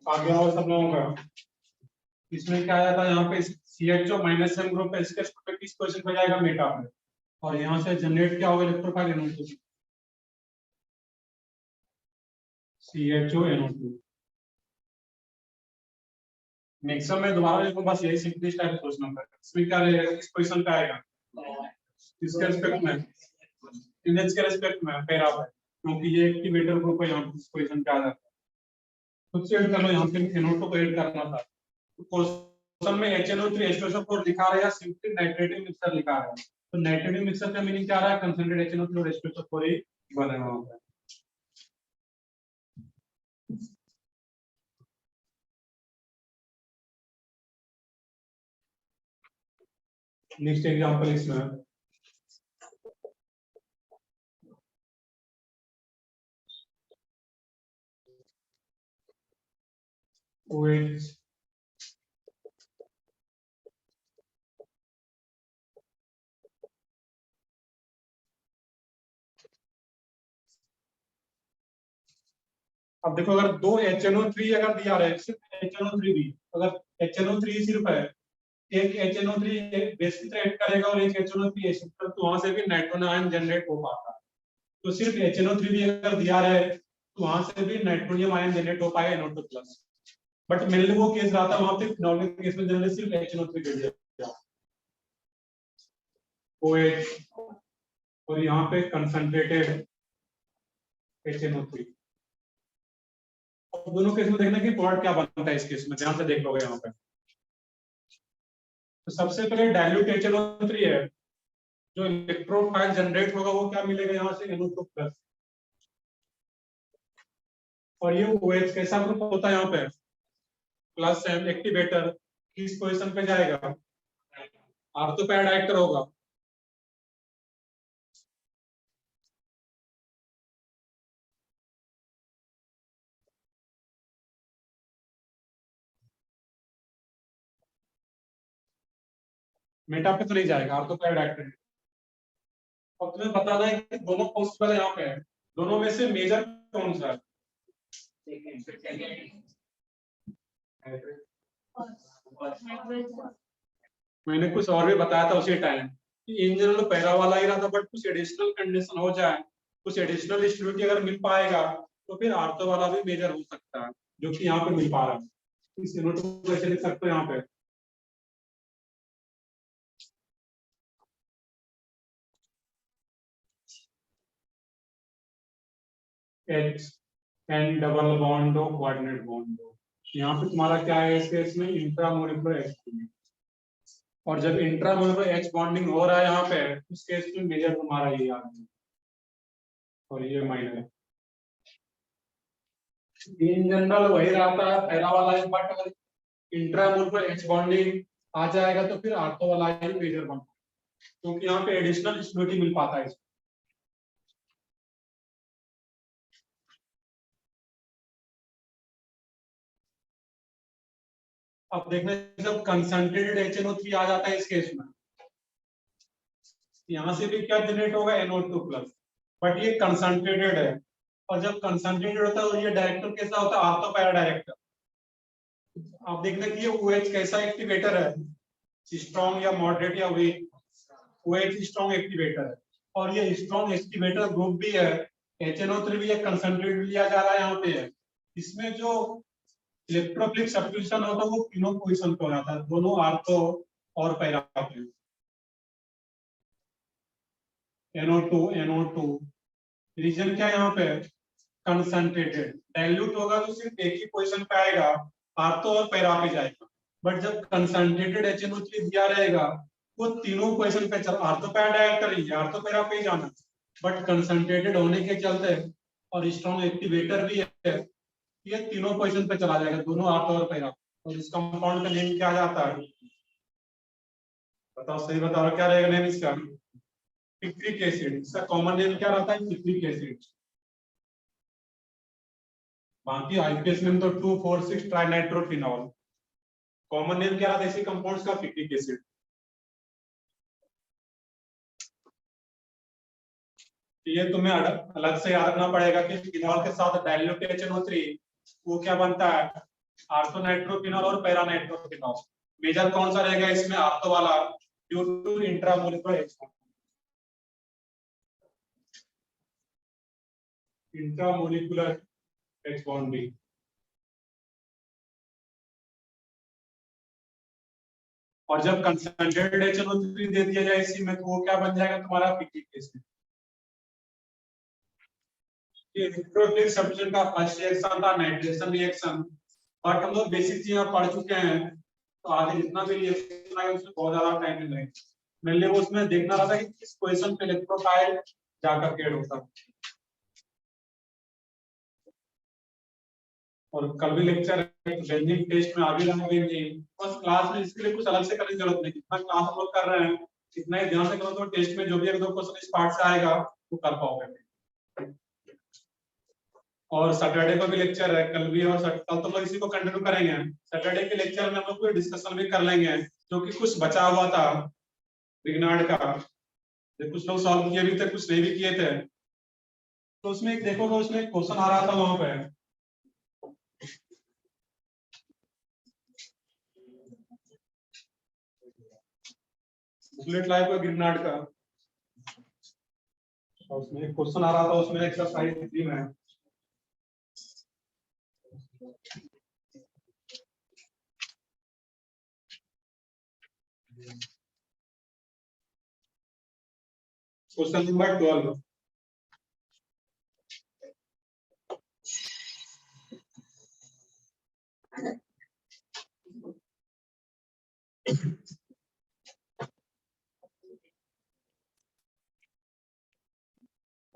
आगे और सब लोगों का इसमें क्या आया था, यहाँ पे CHO माइनस M ग्रुप है, इसके किस पोजीशन पे जाएगा, मेटा पे, और यहाँ से जनरेट क्या होगा electrophile NO2 CHO NO2। Mixer में दोबारा देखो, बस यही सिंपली टाइप सोचना पड़ेगा। इसमें क्या रहेगा, इस पोजीशन पे आएगा, इसके रिस्पेक्ट में, इमेज के रिस्पेक्ट में पैरा है, क्योंकि ये एक्टिवेटर ग्रुप है, यहाँ पे इस पोजीशन पे आ जाता है। खुद से ऐड कर लो, यहाँ पे NO2 को ऐड करना था। क्वेश्चन में HNO3 H2SO4 लिखा है या सिंपली नाइट्रेटिव मिक्सर लिखा है, तो नाइट्रेटिव मिक्सर का मीनिंग क्या आ रहा है, कंसंट्रेटेड HNO3 और H2SO4 ही बनेगा वहां पे। नेक्स्ट एग्जांपल इसमें OH अब देखो, अगर दो HNO3 अगर दिया रहा है, सिर्फ HNO3 भी, अगर HNO3 सिर्फ है, एक HNO3 बेस की तरह ऐड करेगा और एक HNO3 एसिड पर, तो वहां से भी नाइट्रोजन आयन जनरेट हो पाता है। तो सिर्फ HNO3 भी अगर दिया रहा है तो वहां से भी नाइट्रोजन आयन जनरेट हो पाएगा NO2+। बट मेनली वो केस रहा था वहां पे फिनॉल के केस में जनरली सिर्फ HNO3 दे दिया, OH और यहाँ पे कंसंट्रेटेड HNO3। अब दोनों केस में देखना कि प्रोडक्ट क्या बनता है, इस केस में ध्यान से देख लोगे यहाँ पे। तो सबसे पहले डाइल्यूट HNO3 है, जो इलेक्ट्रोफाइल जनरेट होगा वो क्या मिलेगा यहाँ से, NO2+। और ये OH कैसा ग्रुप होता है यहाँ पे, प्लस एम एक्टिवेटर, किस पोजीशन पे जाएगा, आर्थो पैरा डायरेक्टर होगा। मेटा पे तो नहीं जाएगा, आर्थो पैरा डायरेक्टर। अब तुम्हें बताना है कि दोनों पॉसिबल यहाँ पे है, दोनों में से मेजर कौन सा है। मैंने कुछ और भी बताया था उसी टाइम कि इन जनरल पैरा वाला ही रहा था, बट कुछ एडिशनल कंडीशन हो जाए, कुछ एडिशनल स्टेबिलिटी अगर मिल पाएगा तो फिर आर्थो वाला भी मेजर हो सकता है, जो कि यहाँ पे मिल पा रहा है। इस NO2 को ऐसे लिख सकते हो यहाँ पे, H N डबल बॉन्ड हो, कोऑर्डिनेट बॉन्ड हो। यहाँ पे तुम्हारा क्या है इस केस में, इंट्रामोलिकुलर H। और जब इंट्रामोलिकुलर H बॉन्डिंग हो रहा है यहाँ पे, उस केस में मेजर तुम्हारा ये आ रहा है और ये माइनर। इन जनरल वही रहता है पहला वाला है, बट अगर इंट्रामोलिकुलर H बॉन्डिंग आ जाएगा तो फिर आर्थो वाला ही मेजर बनता है, क्योंकि यहाँ पे एडिशनल स्टेबिलिटी मिल पाता है। अब देखना, जब कंसंट्रेटेड HNO3 आ जाता है इस केस में, यहाँ से भी क्या जनरेट होगा, NO2+, बट ये कंसंट्रेटेड है। और जब कंसंट्रेटेड होता है तो ये डायरेक्टर कैसा होता है, आर्थो पैरा डायरेक्टर। आप देखना कि ये OH कैसा एक्टिवेटर है, स्ट्रॉन्ग या मॉडरेट या वीक। OH स्ट्रॉन्ग एक्टिवेटर है, और ये स्ट्रॉन्ग एक्टिवेटर ग्रुप भी है। HNO3 भी कंसंट्रेटेड लिया जा रहा है यहाँ पे। इसमें जो इलेक्ट्रोफिलिक सब्स्टिट्यूशन होता है वो तीनों पोजीशन पे हो जाता है, दोनों आर्थो और पैरा पे। NO2 रीजन क्या यहाँ पे, कंसंट्रेटेड। डाइल्यूट होगा तो सिर्फ एक ही पोजीशन पे आएगा, आर्थो और पैरा पे जाएगा। बट जब कंसंट्रेटेड HNO3 दिया रहेगा, वो तीनों पोजीशन पे चल, आर्थो पैरा डायरेक्टर ही, आर्थो पैरा पे ही जाना। बट कंसंट्रेटेड होने के चलते और स्ट्रॉन्ग एक्टिवेटर भी है, ये तीनों पोजीशन पे चला जाएगा, दोनों आर्थो और पैरा। और इस कंपाउंड का नेम क्या जाता है, बताओ, सही बताओ, क्या रहेगा नेम इसका, पिक्रिक एसिड। इसका कॉमन नेम क्या रहता है, पिक्रिक एसिड। बाकी आईपीएस में तो 2,4,6 ट्राइनाइट्रोफिनॉल। कॉमन नेम क्या रहता है इसी कंपाउंड्स का, पिक्रिक एसिड। ये तुम्हें अलग से याद रखना पड़ेगा कि फिनॉल के साथ डाइल्यूट HNO3 वो क्या बनता है, आर्थोनाइट्रोफिनॉल और पैरानाइट्रोफिनॉल। मेजर कौन सा रहेगा इसमें, आर्थो वाला, due to intramolecular H। Intramolecular H bond भी। और जब कंसंट्रेटेड HNO3 दे दिया जाए इसी में तो वो क्या बन जाएगा तुम्हारा पीटीके एसिड। ये इलेक्ट्रोफिलिक सब्स्टिट्यूशन का फर्स्ट रिएक्शन था नाइट्रेशन रिएक्शन, बट हम लोग बेसिक चीजें पढ़ चुके हैं तो आगे जितना भी रिएक्शन आएगा उसमें बहुत ज्यादा टाइम नहीं लगेगा। मेनली वो उसमें देखना रहता है कि किस पोजीशन पे इलेक्ट्रोफाइल जाकर के ऐड होता है। और कल भी लेक्चर बेंजीन टेस्ट में आ भी रहा है बेंजीन, बस क्लास में इसके लिए कुछ अलग से करने की जरूरत नहीं, जितना क्लास हम लोग कर रहे हैं इतना ही ध्यान से करो तो टेस्ट में जो भी एक दो क्वेश्चन इस पार्ट से आएगा वो कर पाओगे। और सैटरडे को भी लेक्चर है, कल भी और कल तो लोग इसी को कंटिन्यू करेंगे। सैटरडे के लेक्चर में हम लोग डिस्कशन भी कर लेंगे जो कि कुछ बचा हुआ था रिग्नार्ड का, जो कुछ लोग सॉल्व किए भी थे कुछ नहीं भी किए थे। तो उसमें एक देखोगे उसमें एक क्वेश्चन आ रहा था वहां पे, बुलेट लाइव का ग्रिग्नार्ड का, और उसमें एक क्वेश्चन आ रहा था उसमें एक्सरसाइज 3 में क्वेश्चन नंबर 12।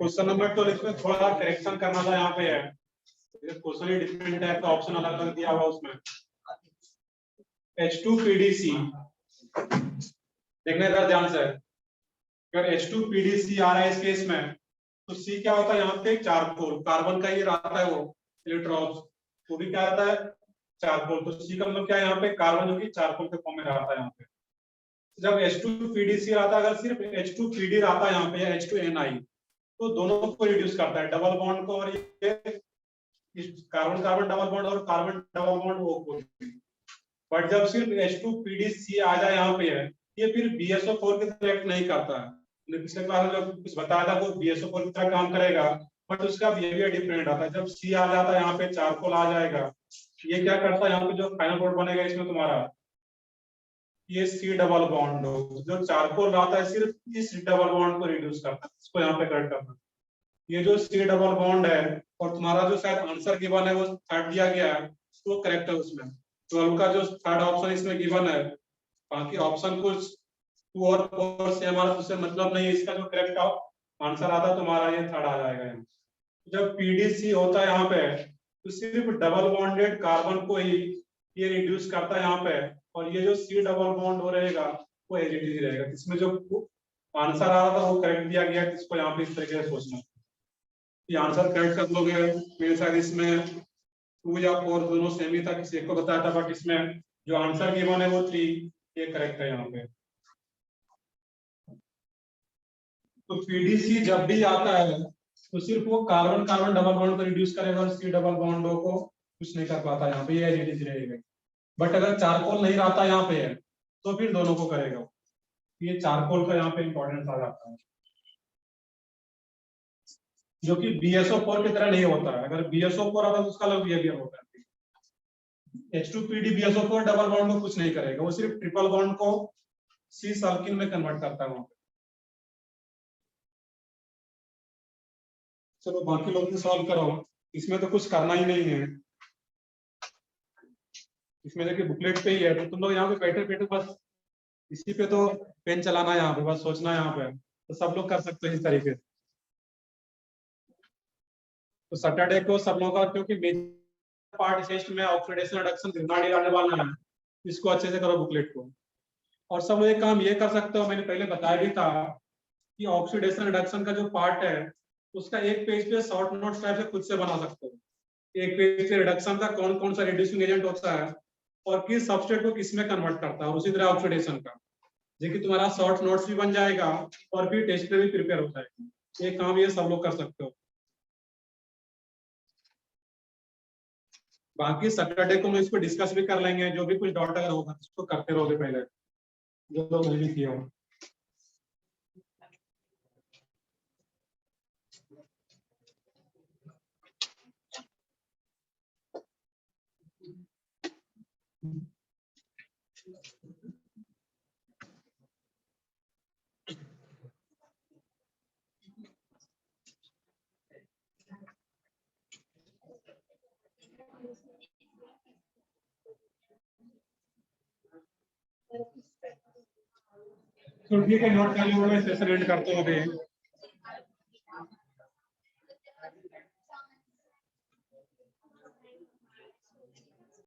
क्वेश्चन नंबर 12 इसमें थोड़ा सा करेक्शन करना था, यहाँ पे है क्वेश्चन ही डिफरेंट टाइप का ऑप्शन अलग अलग दिया हुआ उसमें। H2PDC देखने का ध्यान से, अगर H2PDC आ रहा है इस केस में तो C क्या होता है यहाँ पे चारकोल, कार्बन का ये रहता है वो इलेक्ट्रॉन, वो भी क्या रहता है चारकोल, तो C का मतलब क्या है यहाँ पे कार्बन जो कि चारकोल के फॉर्म में रहता है यहाँ पे। जब H2PDC आता है, अगर सिर्फ H2PD रहता है यहाँ पे H2NI तो दोनों को रिड्यूस करता है, डबल बॉन्ड को, और ये कार्बन कार्बन डबल बॉन्ड और कार्बन डबल बॉन्ड वो को। बट जब सिर्फ H2PDC आ जाए यहाँ पे है, ये फिर BSO4 की तरह एक्ट नहीं करता है। पिछले क्लास में जो कुछ बताया था वो BSO4 की तरह काम करेगा, बट उसका बिहेवियर डिफरेंट आता है। जब C आ जाता है यहाँ पे चारकोल आ जाएगा, ये क्या करता है यहाँ पे जो फाइनल प्रोडक्ट बनेगा इसमें तुम्हारा ये C डबल बॉन्ड हो, जो चारकोल रहता है सिर्फ इस डबल बॉन्ड को रिड्यूस करता है, इसको यहाँ पे करेक्ट करना। ये जो C डबल बॉन्ड है और तुम्हारा जो शायद आंसर गिवन है वो थर्ड दिया गया है तो करेक्ट है उसमें। 12 का जो थर्ड ऑप्शन इसमें गिवन है, बाकी ऑप्शन कुछ 2 और 4 से हमारा उससे मतलब नहीं है, इसका जो करेक्ट आंसर आता तुम्हारा ये थर्ड आ जाएगा यहाँ। जब PDC होता है यहाँ पे तो सिर्फ डबल बॉन्डेड कार्बन को ही ये रिड्यूस करता है यहाँ पे, और ये जो C डबल बॉन्ड हो रहेगा वो एज इट इज रहेगा। इसमें जो आंसर आ रहा था वो करेक्ट दिया गया, इसको यहाँ पे इस तरीके से सोचना, ये आंसर करेक्ट कर लोगे। मेरे साथ इसमें 2 या 4 दोनों सेम ही था, किसी एक को बताया था, बट इसमें जो आंसर गिवन है वो 3 ये करेक्ट है यहाँ पे। तो PDC जब भी आता है तो सिर्फ वो कार्बन कार्बन डबल बॉन्ड को रिड्यूस करेगा और C डबल बॉन्डों को कुछ नहीं कर पाता यहाँ पे, ये एज इट इज रहेगा। बट अगर चारकोल नहीं रहता यहाँ पे है तो फिर दोनों को करेगा, ये चारकोल का यहाँ पे इंपॉर्टेंस आ जाता है, जो कि BSO4 की तरह नहीं होता है। अगर BSO4 आता है तो उसका अलग बिहेवियर होता है। H2PD BSO4 डबल बॉन्ड को कुछ नहीं करेगा, वो सिर्फ ट्रिपल बॉन्ड को C सर्किल में कन्वर्ट करता है वहां पे। चलो बाकी लोग भी सॉल्व करो, इसमें तो कुछ करना ही नहीं है, इसमें देखिए बुकलेट पे ही है, तो तुम लोग यहाँ पे बैठे बैठे बस इसी पे तो पेन चलाना है, यहाँ पे बस सोचना है यहाँ पे, तो सब लोग कर सकते हैं इस तरीके से। तो सैटरडे को सब लोगों का, क्योंकि मेजर पार्ट टेस्ट में ऑक्सीडेशन रिडक्शन ग्रिग्नार्ड आने वाला है, इसको अच्छे से करो बुकलेट को। और सब लोग एक काम ये कर सकते हो, मैंने पहले बताया भी था कि ऑक्सीडेशन रिडक्शन का जो पार्ट है उसका एक पेज पे शॉर्ट नोट्स टाइप से खुद से बना सकते हो। एक पेज पे रिडक्शन का कौन कौन सा रिड्यूसिंग एजेंट होता है और किस सबस्ट्रेट को किसमें कन्वर्ट करता है, और उसी तरह ऑक्सीडेशन का, देखिए तुम्हारा शॉर्ट नोट्स भी बन जाएगा और फिर टेस्ट पे भी प्रिपेयर हो जाएगा। ये काम ये सब लोग कर सकते हो। बाकी सैटरडे को मैं इसको डिस्कस भी कर लेंगे, जो भी कुछ डाउट अगर होगा इसको करते रहोगे पहले, जो लोग नहीं भी किए हो। तो ठीक है, नोट कर लो, मैं सेशन एंड करता हूँ अभी।